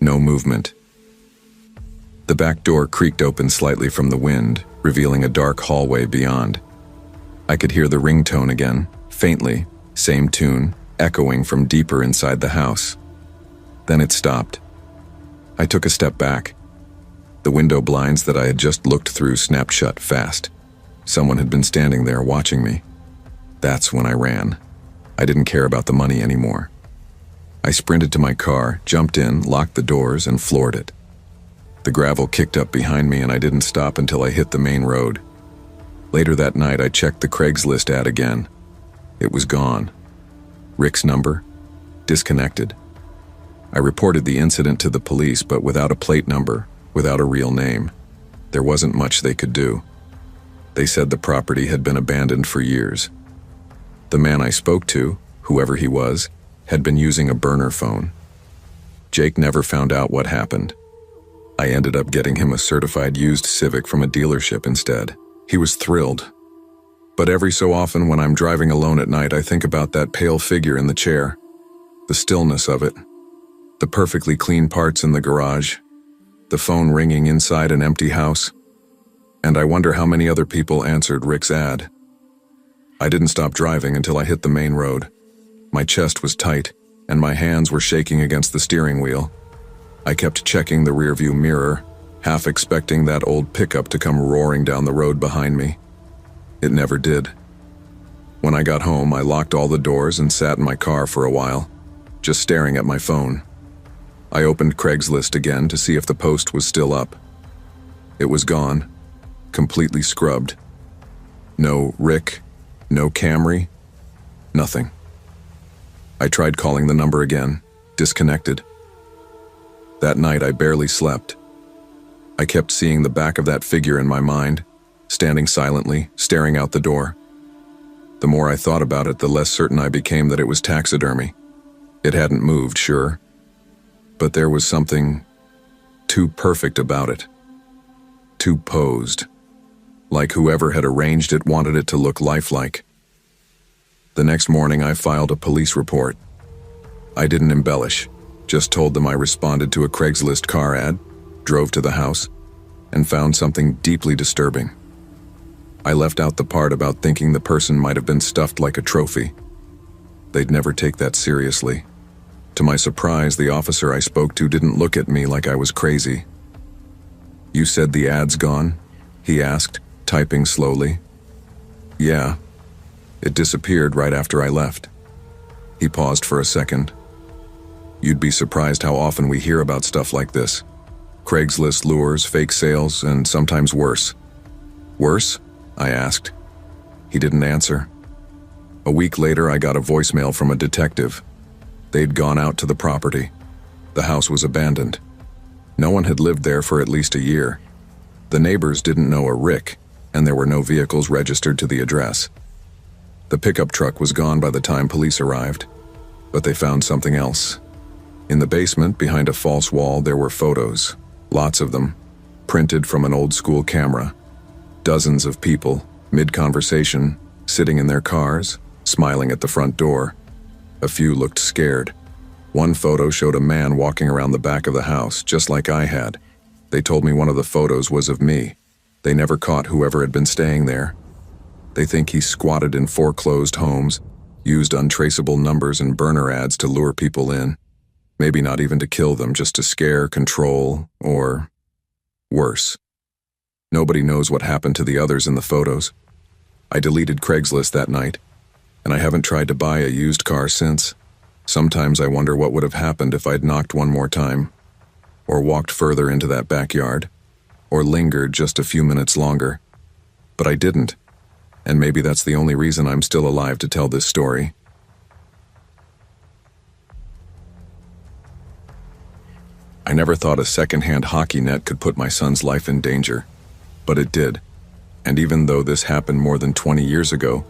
No movement. The back door creaked open slightly from the wind, revealing a dark hallway beyond. I could hear the ringtone again, faintly, same tune, echoing from deeper inside the house. Then it stopped. I took a step back. The window blinds that I had just looked through snapped shut fast. Someone had been standing there watching me. That's when I ran. I didn't care about the money anymore. I sprinted to my car, jumped in, locked the doors, and floored it. The gravel kicked up behind me and I didn't stop until I hit the main road. Later that night, I checked the Craigslist ad again. It was gone. Rick's number? Disconnected. I reported the incident to the police, but without a plate number, without a real name. There wasn't much they could do. They said the property had been abandoned for years. The man I spoke to, whoever he was, had been using a burner phone. Jake never found out what happened. I ended up getting him a certified used Civic from a dealership instead. He was thrilled. But every so often when I'm driving alone at night, I think about that pale figure in the chair. The stillness of it. The perfectly clean parts in the garage. The phone ringing inside an empty house. And I wonder how many other people answered Rick's ad. I didn't stop driving until I hit the main road. My chest was tight, and my hands were shaking against the steering wheel. I kept checking the rearview mirror, half expecting that old pickup to come roaring down the road behind me. It never did. When I got home, I locked all the doors and sat in my car for a while, just staring at my phone. I opened Craigslist again to see if the post was still up. It was gone, completely scrubbed. No Rick, no Camry, nothing. I tried calling the number again, disconnected. That night I barely slept. I kept seeing the back of that figure in my mind, standing silently, staring out the door. The more I thought about it, the less certain I became that it was taxidermy. It hadn't moved, sure, but there was something too perfect about it. Too posed. Like whoever had arranged it wanted it to look lifelike. The next morning I filed a police report. I didn't embellish, just told them I responded to a Craigslist car ad, drove to the house, and found something deeply disturbing. I left out the part about thinking the person might have been stuffed like a trophy. They'd never take that seriously. To my surprise, the officer I spoke to didn't look at me like I was crazy. "You said the ad's gone?" he asked, typing slowly. "Yeah. It disappeared right after I left." He paused for a second. "You'd be surprised how often we hear about stuff like this. Craigslist lures, fake sales, and sometimes worse." "Worse?" I asked. He didn't answer. A week later, I got a voicemail from a detective. They'd gone out to the property. The house was abandoned. No one had lived there for at least a year. The neighbors didn't know a Rick, and there were no vehicles registered to the address. The pickup truck was gone by the time police arrived, but they found something else. In the basement, behind a false wall, there were photos, lots of them, printed from an old-school camera. Dozens of people, mid-conversation, sitting in their cars, smiling at the front door. A few looked scared. One photo showed a man walking around the back of the house, just like I had. They told me one of the photos was of me. They never caught whoever had been staying there. They think he squatted in foreclosed homes, used untraceable numbers and burner ads to lure people in. Maybe not even to kill them, just to scare, control, or worse. Nobody knows what happened to the others in the photos. I deleted Craigslist that night, and I haven't tried to buy a used car since. Sometimes I wonder what would have happened if I'd knocked one more time, or walked further into that backyard, or lingered just a few minutes longer. But I didn't, and maybe that's the only reason I'm still alive to tell this story. I never thought a second-hand hockey net could put my son's life in danger, but it did. And even though this happened more than 20 years ago,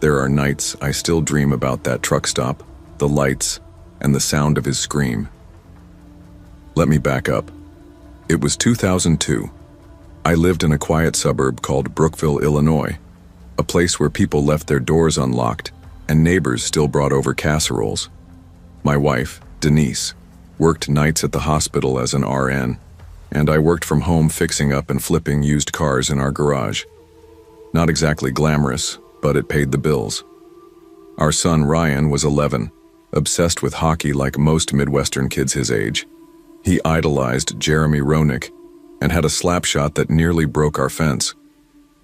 there are nights I still dream about that truck stop, the lights, and the sound of his scream. Let me back up. It was 2002. I lived in a quiet suburb called Brookville, Illinois, a place where people left their doors unlocked and neighbors still brought over casseroles. My wife, Denise, worked nights at the hospital as an RN, and I worked from home fixing up and flipping used cars in our garage. Not exactly glamorous, but it paid the bills. Our son Ryan was 11, obsessed with hockey like most Midwestern kids his age. He idolized Jeremy Roenick and had a slap shot that nearly broke our fence.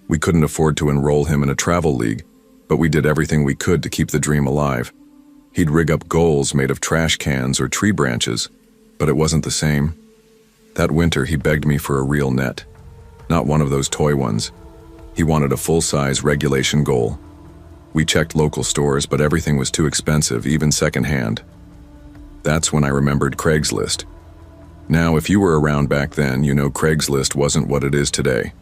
We couldn't afford to enroll him in a travel league, but we did everything we could to keep the dream alive. He'd rig up goals made of trash cans or tree branches, but it wasn't the same. That winter he begged me for a real net, not one of those toy ones. He wanted a full-size regulation goal. We checked local stores, but everything was too expensive, even secondhand. That's when I remembered Craiglist. Now, if you were around back then, you know Craiglist wasn't what it is today.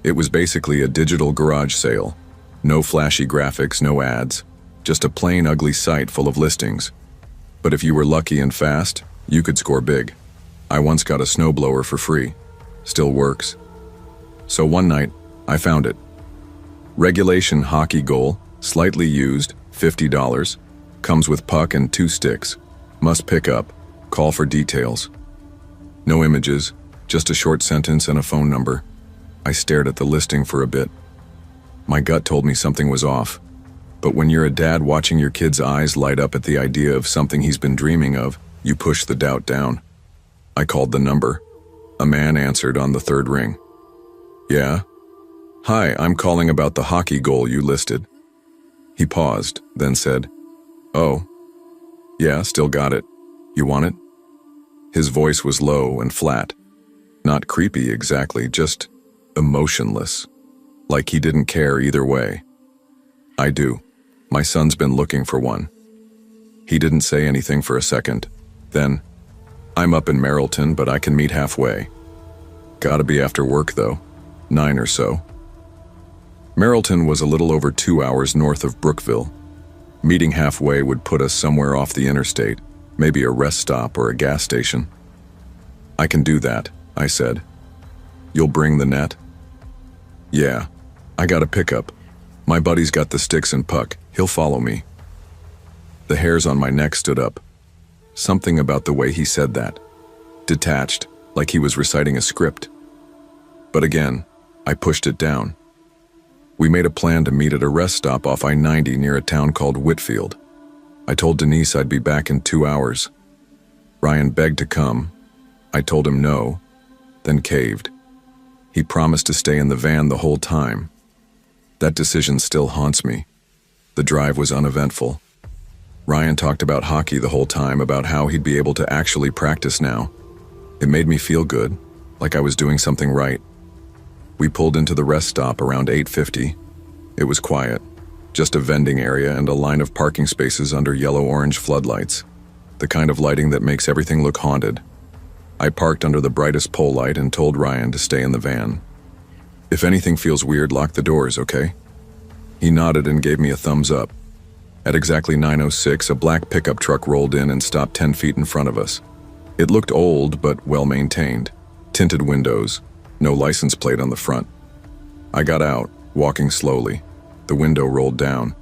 It was basically a digital garage sale. No flashy graphics, no ads, just a plain ugly site full of listings. But if you were lucky and fast, you could score big. I once got a snowblower for free. Still works. So one night, I found it. Regulation hockey goal, slightly used, $50. Comes with puck and 2 sticks. Must pick up. Call for details. No images, just a short sentence and a phone number. I stared at the listing for a bit. My gut told me something was off. But when you're a dad watching your kid's eyes light up at the idea of something he's been dreaming of, you push the doubt down. I called the number. A man answered on the 3rd ring. Yeah? Hi, I'm calling about the hockey goal you listed. He paused, then said, Oh. Yeah, still got it. You want it? His voice was low and flat. Not creepy exactly, just emotionless. Like he didn't care either way. I do. My son's been looking for one. He didn't say anything for a second. Then, I'm up in Marylton, but I can meet halfway. Gotta be after work though. 9 or so. Marylton was a little over 2 hours north of Brookville. Meeting halfway would put us somewhere off the interstate, maybe a rest stop or a gas station. I can do that, I said. You'll bring the net? Yeah, I got a pickup. My buddy's got the sticks and puck. He'll follow me. The hairs on my neck stood up. Something about the way he said that. Detached, like he was reciting a script. But again, I pushed it down. We made a plan to meet at a rest stop off I-90 near a town called Whitfield. I told Denise I'd be back in 2 hours. Ryan begged to come. I told him no, then caved. He promised to stay in the van the whole time. That decision still haunts me. The drive was uneventful. Ryan talked about hockey the whole time, about how he'd be able to actually practice now. It made me feel good, like I was doing something right. We pulled into the rest stop around 8:50. It was quiet, just a vending area and a line of parking spaces under yellow-orange floodlights, the kind of lighting that makes everything look haunted. I parked under the brightest pole light and told Ryan to stay in the van. If anything feels weird, lock the doors, okay? He nodded and gave me a thumbs up. At exactly 9:06, a black pickup truck rolled in and stopped 10 feet in front of us. It looked old but well-maintained. Tinted windows, no license plate on the front. I got out, walking slowly. The window rolled down.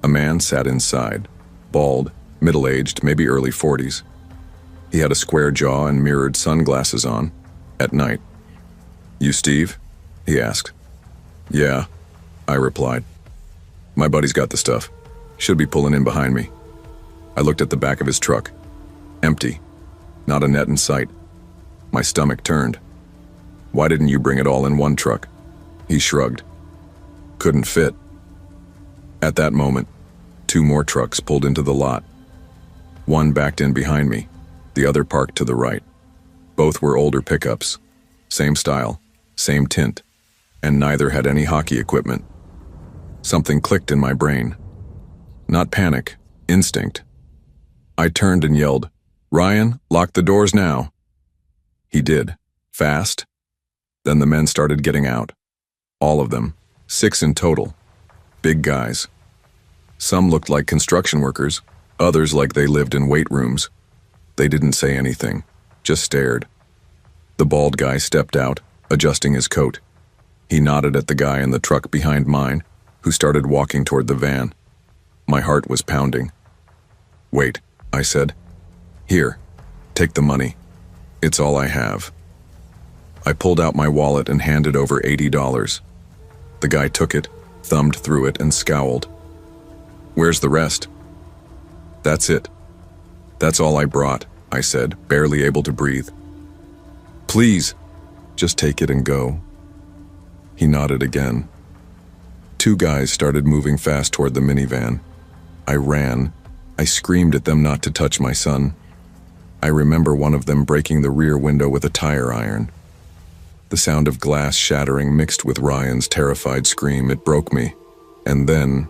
A man sat inside, bald, middle-aged, maybe early 40s. He had a square jaw and mirrored sunglasses on, at night. You Steve? He asked. Yeah, I replied. My buddy's got the stuff. Should be pulling in behind me. I looked at the back of his truck. Empty. Not a net in sight. My stomach turned. Why didn't you bring it all in one truck? He shrugged. Couldn't fit. At that moment, 2 more trucks pulled into the lot. One backed in behind me, the other parked to the right. Both were older pickups. Same style, same tint, and neither had any hockey equipment. Something clicked in my brain. Not panic, instinct. I turned and yelled, Ryan, lock the doors now. He did, fast. Then the men started getting out. All of them, 6 in total. Big guys. Some looked like construction workers, others like they lived in weight rooms. They didn't say anything, just stared. The bald guy stepped out, adjusting his coat. He nodded at the guy in the truck behind mine, who started walking toward the van. My heart was pounding. Wait, I said. Here, take the money. It's all I have. I pulled out my wallet and handed over $80. The guy took it, thumbed through it, and scowled. "Where's the rest?" "That's it. That's all I brought," I said, barely able to breathe. "Please, just take it and go." He nodded again. Two guys started moving fast toward the minivan. I ran. I screamed at them not to touch my son. I remember one of them breaking the rear window with a tire iron. The sound of glass shattering mixed with Ryan's terrified scream. It broke me. And then,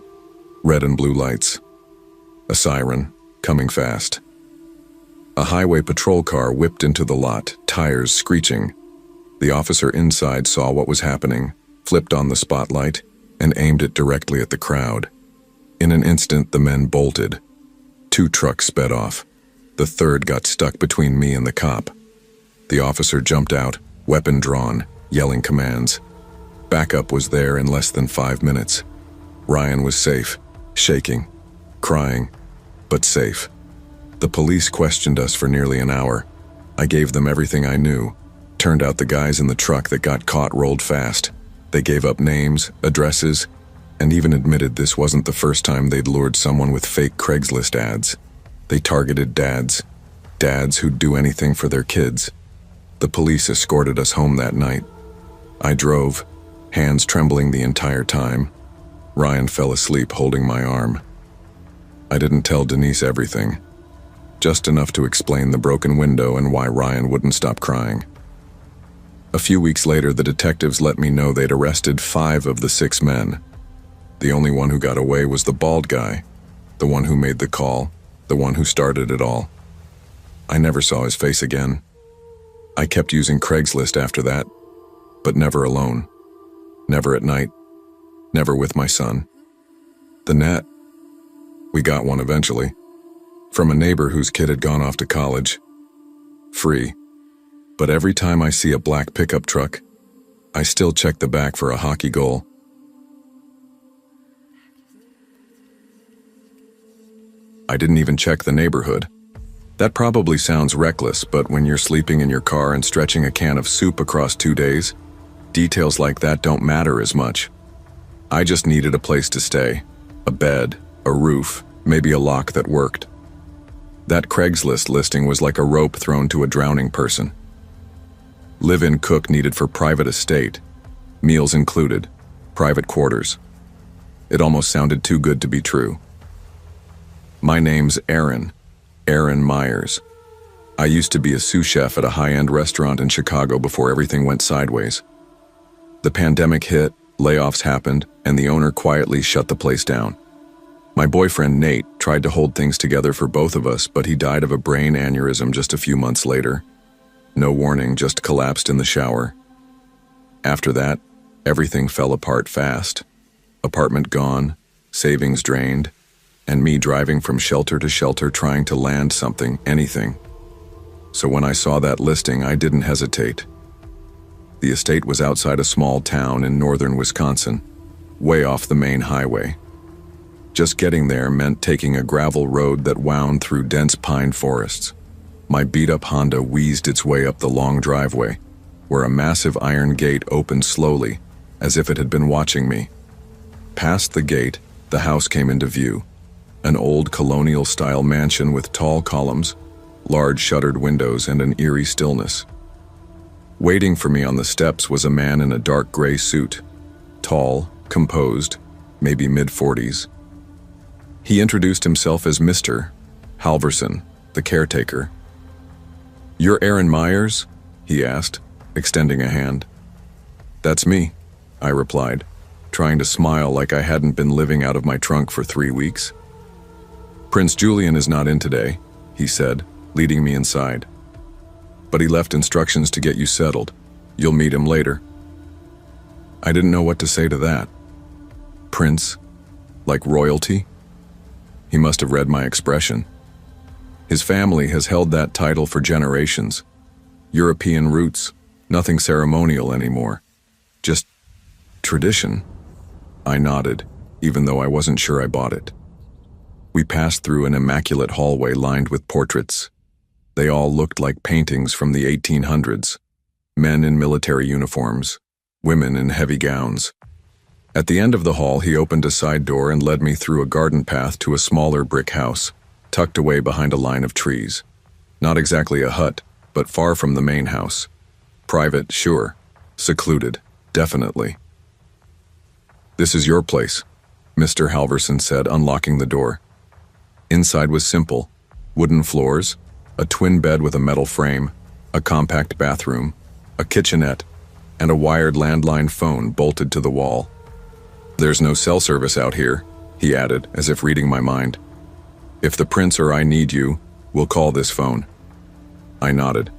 red and blue lights. A siren, coming fast. A highway patrol car whipped into the lot, tires screeching. The officer inside saw what was happening, flipped on the spotlight, and aimed it directly at the crowd. In an instant, the men bolted. Two trucks sped off. The third got stuck between me and the cop. The officer jumped out, weapon drawn, yelling commands. Backup was there in less than 5 minutes. Ryan was safe, shaking, crying, but safe. The police questioned us for nearly an hour. I gave them everything I knew. Turned out the guys in the truck that got caught rolled fast. They gave up names, addresses, and even admitted this wasn't the first time they'd lured someone with fake Craigslist ads. They targeted dads who'd do anything for their kids. The police escorted us home that night. I drove, hands trembling the entire time. Ryan fell asleep holding my arm. I didn't tell Denise everything, just enough to explain the broken window and why Ryan wouldn't stop crying. A few weeks later, the detectives let me know they'd arrested 5 of the 6 men. The only one who got away was the bald guy, the one who made the call, the one who started it all. I never saw his face again. I kept using Craigslist after that, but never alone. Never at night. Never with my son. The net. We got one eventually. From a neighbor whose kid had gone off to college. Free. But every time I see a black pickup truck, I still check the back for a hockey goal. I didn't even check the neighborhood. That probably sounds reckless, but when you're sleeping in your car and stretching a can of soup across 2 days, details like that don't matter as much. I just needed a place to stay. A bed, a roof, maybe a lock that worked. That Craigslist listing was like a rope thrown to a drowning person. Live-in cook needed for private estate. Meals included. Private quarters. It almost sounded too good to be true. My name's Aaron Myers. I used to be a sous chef at a high-end restaurant in Chicago before everything went sideways. The pandemic hit, layoffs happened, and the owner quietly shut the place down. My boyfriend Nate tried to hold things together for both of us, but he died of a brain aneurysm just a few months later. No warning, just collapsed in the shower. After that, everything fell apart fast. Apartment gone, savings drained, and me driving from shelter to shelter trying to land something, anything. So when I saw that listing, I didn't hesitate. The estate was outside a small town in northern Wisconsin, way off the main highway. Just getting there meant taking a gravel road that wound through dense pine forests. My beat-up Honda wheezed its way up the long driveway, where a massive iron gate opened slowly, as if it had been watching me. Past the gate, the house came into view. An old colonial-style mansion with tall columns, large shuttered windows, and an eerie stillness. Waiting for me on the steps was a man in a dark gray suit. Tall, composed, maybe mid-40s. He introduced himself as Mr. Halverson, the caretaker. "You're Aaron Myers?" he asked, extending a hand. "That's me," I replied, trying to smile like I hadn't been living out of my trunk for 3 weeks. "Prince Julian is not in today," he said, leading me inside. "But he left instructions to get you settled. You'll meet him later." I didn't know what to say to that. Prince? Like royalty? He must have read my expression. His family has held that title for generations. European roots, nothing ceremonial anymore. Just tradition. I nodded, even though I wasn't sure I bought it. We passed through an immaculate hallway lined with portraits. They all looked like paintings from the 1800s. Men in military uniforms, women in heavy gowns. At the end of the hall, he opened a side door and led me through a garden path to a smaller brick house, tucked away behind a line of trees. Not exactly a hut, but far from the main house. Private, sure. Secluded, definitely. "This is your place," Mr. Halverson said, unlocking the door. Inside was simple. Wooden floors, a twin bed with a metal frame, a compact bathroom, a kitchenette, and a wired landline phone bolted to the wall. "There's no cell service out here," he added, as if reading my mind. "If the prince or I need you, we'll call this phone." I nodded.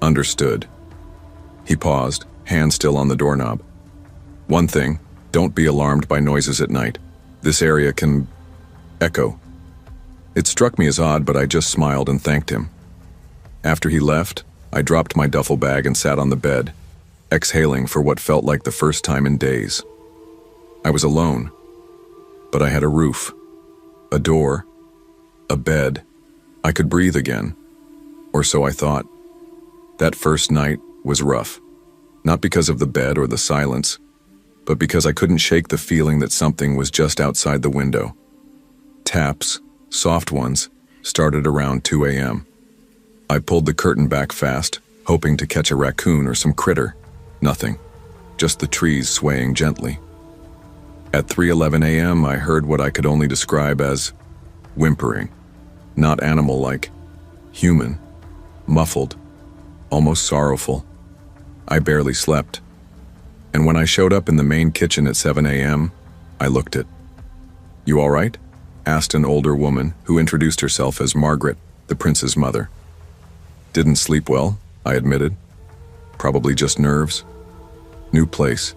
"Understood." He paused, hand still on the doorknob. "One thing, don't be alarmed by noises at night. This area can echo." It struck me as odd, but I just smiled and thanked him. After he left, I dropped my duffel bag and sat on the bed, exhaling for what felt like the first time in days. I was alone, but I had a roof, a door, a bed. I could breathe again, or so I thought. That first night was rough, not because of the bed or the silence, but because I couldn't shake the feeling that something was just outside the window. Taps, soft ones, started around 2 a.m. I pulled the curtain back fast, hoping to catch a raccoon or some critter. Nothing, just the trees swaying gently. At 3:11 a.m., I heard what I could only describe as whimpering. Not animal-like, human, muffled, almost sorrowful. I barely slept. And when I showed up in the main kitchen at 7 a.m., I looked it. "You all right?" asked an older woman who introduced herself as Margaret, the prince's mother. "Didn't sleep well," I admitted. "Probably just nerves. New place."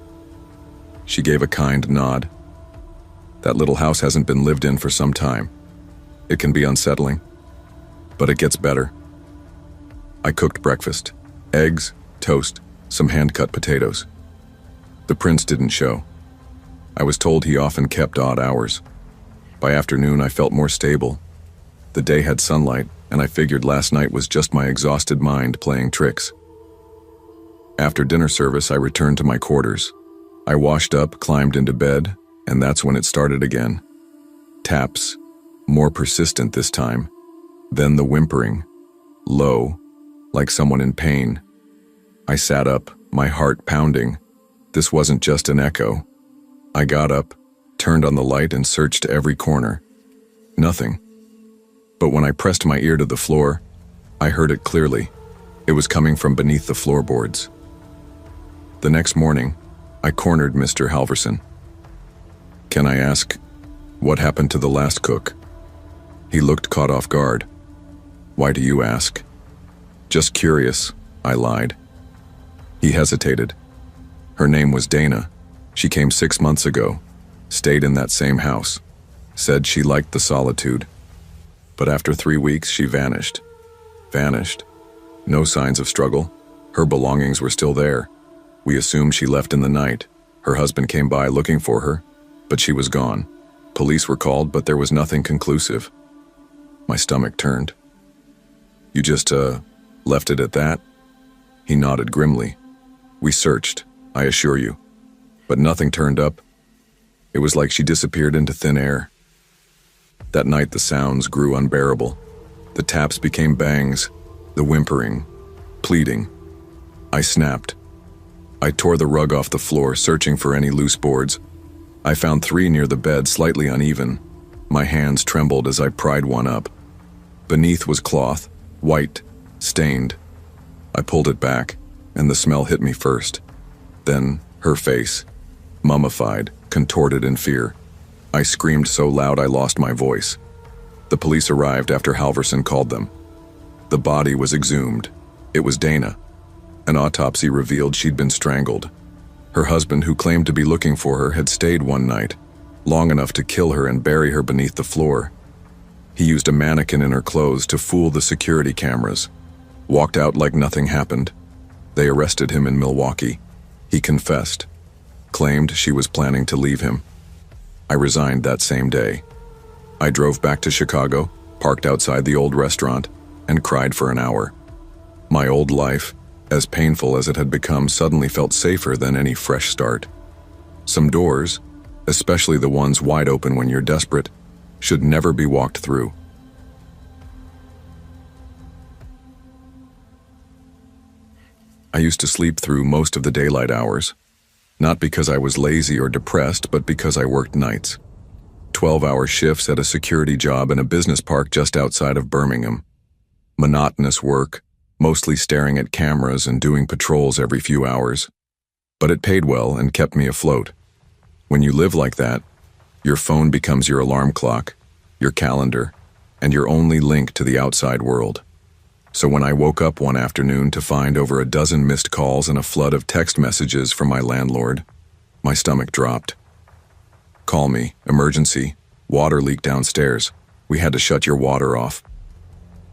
She gave a kind nod. "That little house hasn't been lived in for some time. It can be unsettling, but it gets better." I cooked breakfast: eggs, toast, some hand-cut potatoes. The prince didn't show. I was told he often kept odd hours. By afternoon, I felt more stable. The day had sunlight, and I figured last night was just my exhausted mind playing tricks. After dinner service, I returned to my quarters. I washed up, climbed into bed, and that's when it started again. Taps, more persistent this time. Then the whimpering, low, like someone in pain. I sat up, my heart pounding. This wasn't just an echo. I got up, turned on the light, and searched every corner. Nothing. But when I pressed my ear to the floor, I heard it clearly. It was coming from beneath the floorboards. The next morning, I cornered Mr. Halverson. "Can I ask, what happened to the last cook?" He looked caught off guard. "Why do you ask?" "Just curious," I lied. He hesitated. "Her name was Dana. She came 6 months ago, stayed in that same house, said she liked the solitude. But after 3 weeks, she vanished. Vanished. No signs of struggle. Her belongings were still there. We assumed she left in the night. Her husband came by looking for her, but she was gone. Police were called, but there was nothing conclusive." My stomach turned. "You just, left it at that?" He nodded grimly. "We searched, I assure you, but nothing turned up. It was like she disappeared into thin air." That night the sounds grew unbearable. The taps became bangs, the whimpering, pleading. I snapped. I tore the rug off the floor, searching for any loose boards. I found 3 near the bed, slightly uneven. My hands trembled as I pried one up. Beneath was cloth, white, stained. I pulled it back, and the smell hit me first. Then her face, mummified, contorted in fear. I screamed so loud I lost my voice. The police arrived after Halverson called them. The body was exhumed. It was Dana. An autopsy revealed she'd been strangled. Her husband, who claimed to be looking for her, had stayed one night, long enough to kill her and bury her beneath the floor. He used a mannequin in her clothes to fool the security cameras. Walked out like nothing happened. They arrested him in Milwaukee. He confessed. Claimed she was planning to leave him. I resigned that same day. I drove back to Chicago, parked outside the old restaurant, and cried for an hour. My old life, as painful as it had become, suddenly felt safer than any fresh start. Some doors, especially the ones wide open when you're desperate, should never be walked through. I used to sleep through most of the daylight hours, not because I was lazy or depressed, but because I worked nights. 12-hour shifts at a security job in a business park just outside of Birmingham. Monotonous work, mostly staring at cameras and doing patrols every few hours. But it paid well and kept me afloat. When you live like that, your phone becomes your alarm clock, your calendar, and your only link to the outside world. So when I woke up one afternoon to find over a dozen missed calls and a flood of text messages from my landlord, my stomach dropped. "Call me, emergency, water leak downstairs. We had to shut your water off."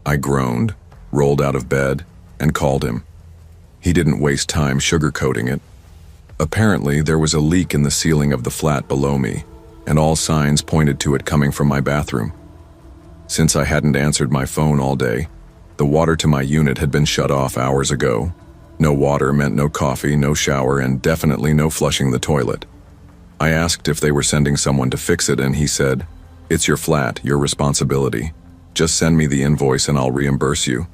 I groaned, rolled out of bed, and called him. He didn't waste time sugarcoating it. Apparently, there was a leak in the ceiling of the flat below me, and all signs pointed to it coming from my bathroom. Since I hadn't answered my phone all day, the water to my unit had been shut off hours ago. No water meant no coffee, no shower, and definitely no flushing the toilet. I asked if they were sending someone to fix it, and he said, "It's your flat, your responsibility. Just send me the invoice and I'll reimburse you."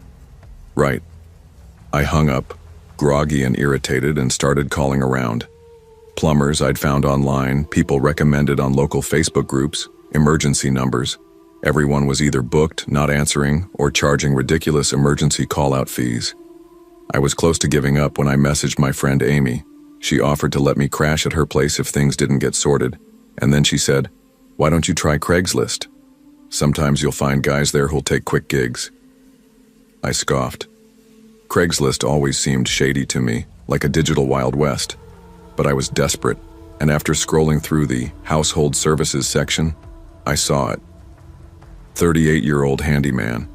Right. I hung up, groggy and irritated, and started calling around. Plumbers I'd found online, people recommended on local Facebook groups, emergency numbers. Everyone was either booked, not answering, or charging ridiculous emergency call-out fees. I was close to giving up when I messaged my friend Amy. She offered to let me crash at her place if things didn't get sorted, and then she said, "Why don't you try Craiglist? Sometimes you'll find guys there who'll take quick gigs." I scoffed. Craigslist always seemed shady to me, like a digital Wild West. But I was desperate, and after scrolling through the household services section, I saw it. 38-year-old handyman.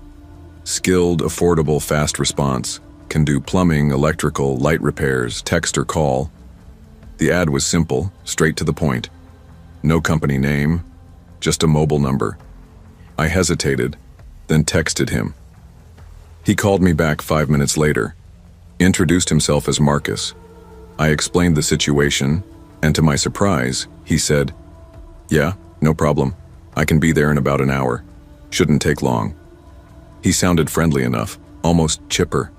Skilled, affordable, fast response. Can do plumbing, electrical, light repairs, text or call. The ad was simple, straight to the point. No company name, just a mobile number. I hesitated, then texted him. He called me back 5 minutes later, introduced himself as Marcus. I explained the situation, and to my surprise, he said, "Yeah, no problem. I can be there in about an hour. Shouldn't take long." He sounded friendly enough, almost chipper.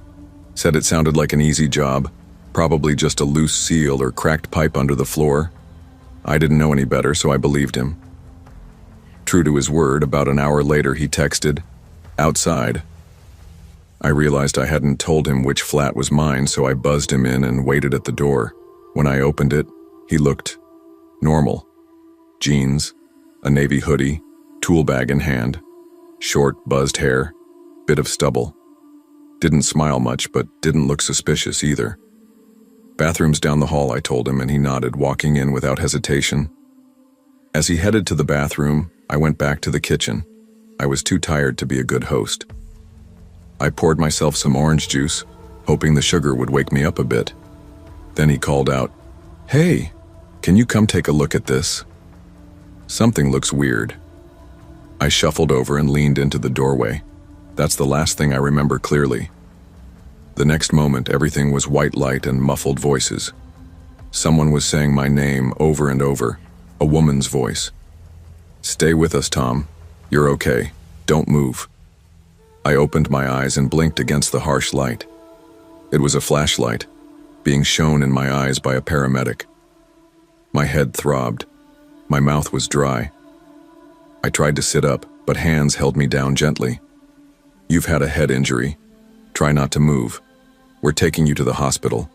Said it sounded like an easy job, probably just a loose seal or cracked pipe under the floor. I didn't know any better, so I believed him. True to his word, about an hour later he texted, "Outside." I realized I hadn't told him which flat was mine, so I buzzed him in and waited at the door. When I opened it, he looked normal. Jeans, a navy hoodie, tool bag in hand, short, buzzed hair, bit of stubble. Didn't smile much, but didn't look suspicious either. "Bathroom's down the hall," I told him, and he nodded, walking in without hesitation. As he headed to the bathroom, I went back to the kitchen. I was too tired to be a good host. I poured myself some orange juice, hoping the sugar would wake me up a bit. Then he called out, "Hey, can you come take a look at this? Something looks weird." I shuffled over and leaned into the doorway. That's the last thing I remember clearly. The next moment, everything was white light and muffled voices. Someone was saying my name over and over, a woman's voice. "Stay with us, Tom. You're okay. Don't move." I opened my eyes and blinked against the harsh light. It was a flashlight, being shown in my eyes by a paramedic. My head throbbed. My mouth was dry. I tried to sit up, but hands held me down gently. "You've had a head injury. Try not to move. We're taking you to the hospital."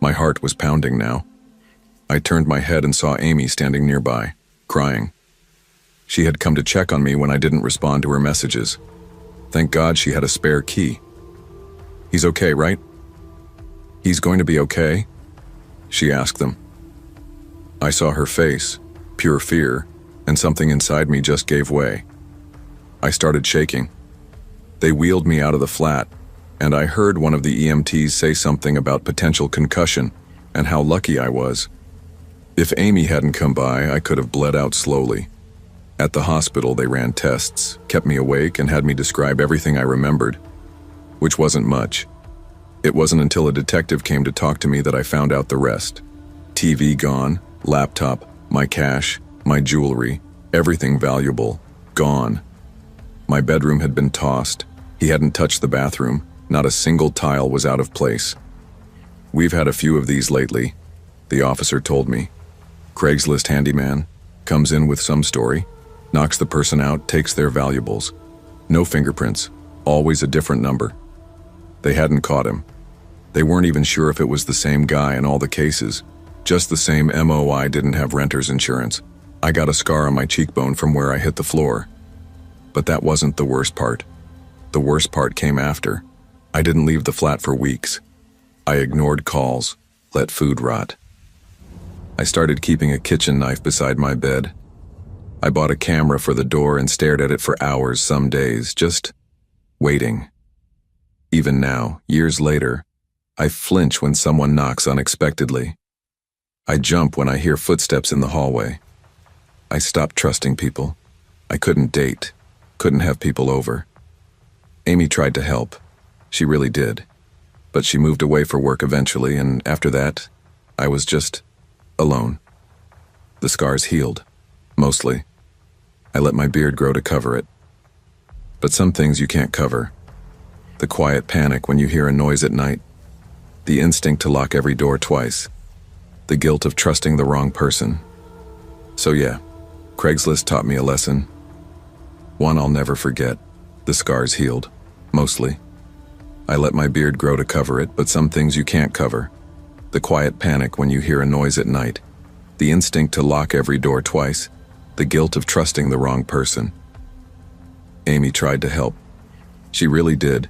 My heart was pounding now. I turned my head and saw Amy standing nearby, crying. She had come to check on me when I didn't respond to her messages. Thank God she had a spare key. "He's okay, right?" "He's going to be okay?" she asked them. I saw her face, pure fear, and something inside me just gave way. I started shaking. They wheeled me out of the flat, and I heard one of the EMTs say something about potential concussion and how lucky I was. If Amy hadn't come by, I could have bled out slowly. At the hospital, they ran tests, kept me awake, and had me describe everything I remembered, which wasn't much. It wasn't until a detective came to talk to me that I found out the rest. TV gone, laptop, my cash, my jewelry, everything valuable, gone. My bedroom had been tossed. He hadn't touched the bathroom. Not a single tile was out of place. We've had a few of these lately, the officer told me. Craigslist handyman comes in with some story, knocks the person out, takes their valuables. No fingerprints, always a different number. They hadn't caught him. They weren't even sure if it was the same guy in all the cases. Just the same MOI didn't have renter's insurance. I got a scar on my cheekbone from where I hit the floor. But that wasn't the worst part. The worst part came after. I didn't leave the flat for weeks. I ignored calls, let food rot. I started keeping a kitchen knife beside my bed. I bought a camera for the door and stared at it for hours some days, just waiting. Even now, years later, I flinch when someone knocks unexpectedly. I jump when I hear footsteps in the hallway. I stopped trusting people. I couldn't date, couldn't have people over. Amy tried to help. She really did. But she moved away for work eventually, and after that, I was just alone. The scars healed, mostly. I let my beard grow to cover it. But some things you can't cover. The quiet panic when you hear a noise at night. The instinct to lock every door twice. The guilt of trusting the wrong person. So yeah, Craigslist taught me a lesson. One I'll never forget. The scars healed, mostly. I let my beard grow to cover it, but some things you can't cover. The quiet panic when you hear a noise at night. The instinct to lock every door twice. The guilt of trusting the wrong person. Amy tried to help. She really did.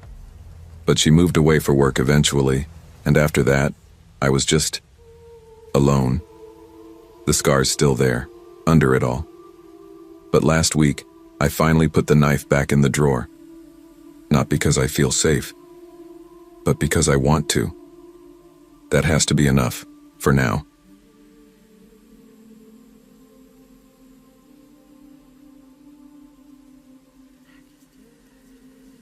But she moved away for work eventually, and after that, I was just alone. The scars still there, under it all. But last week, I finally put the knife back in the drawer. Not because I feel safe, but because I want to. That has to be enough, for now.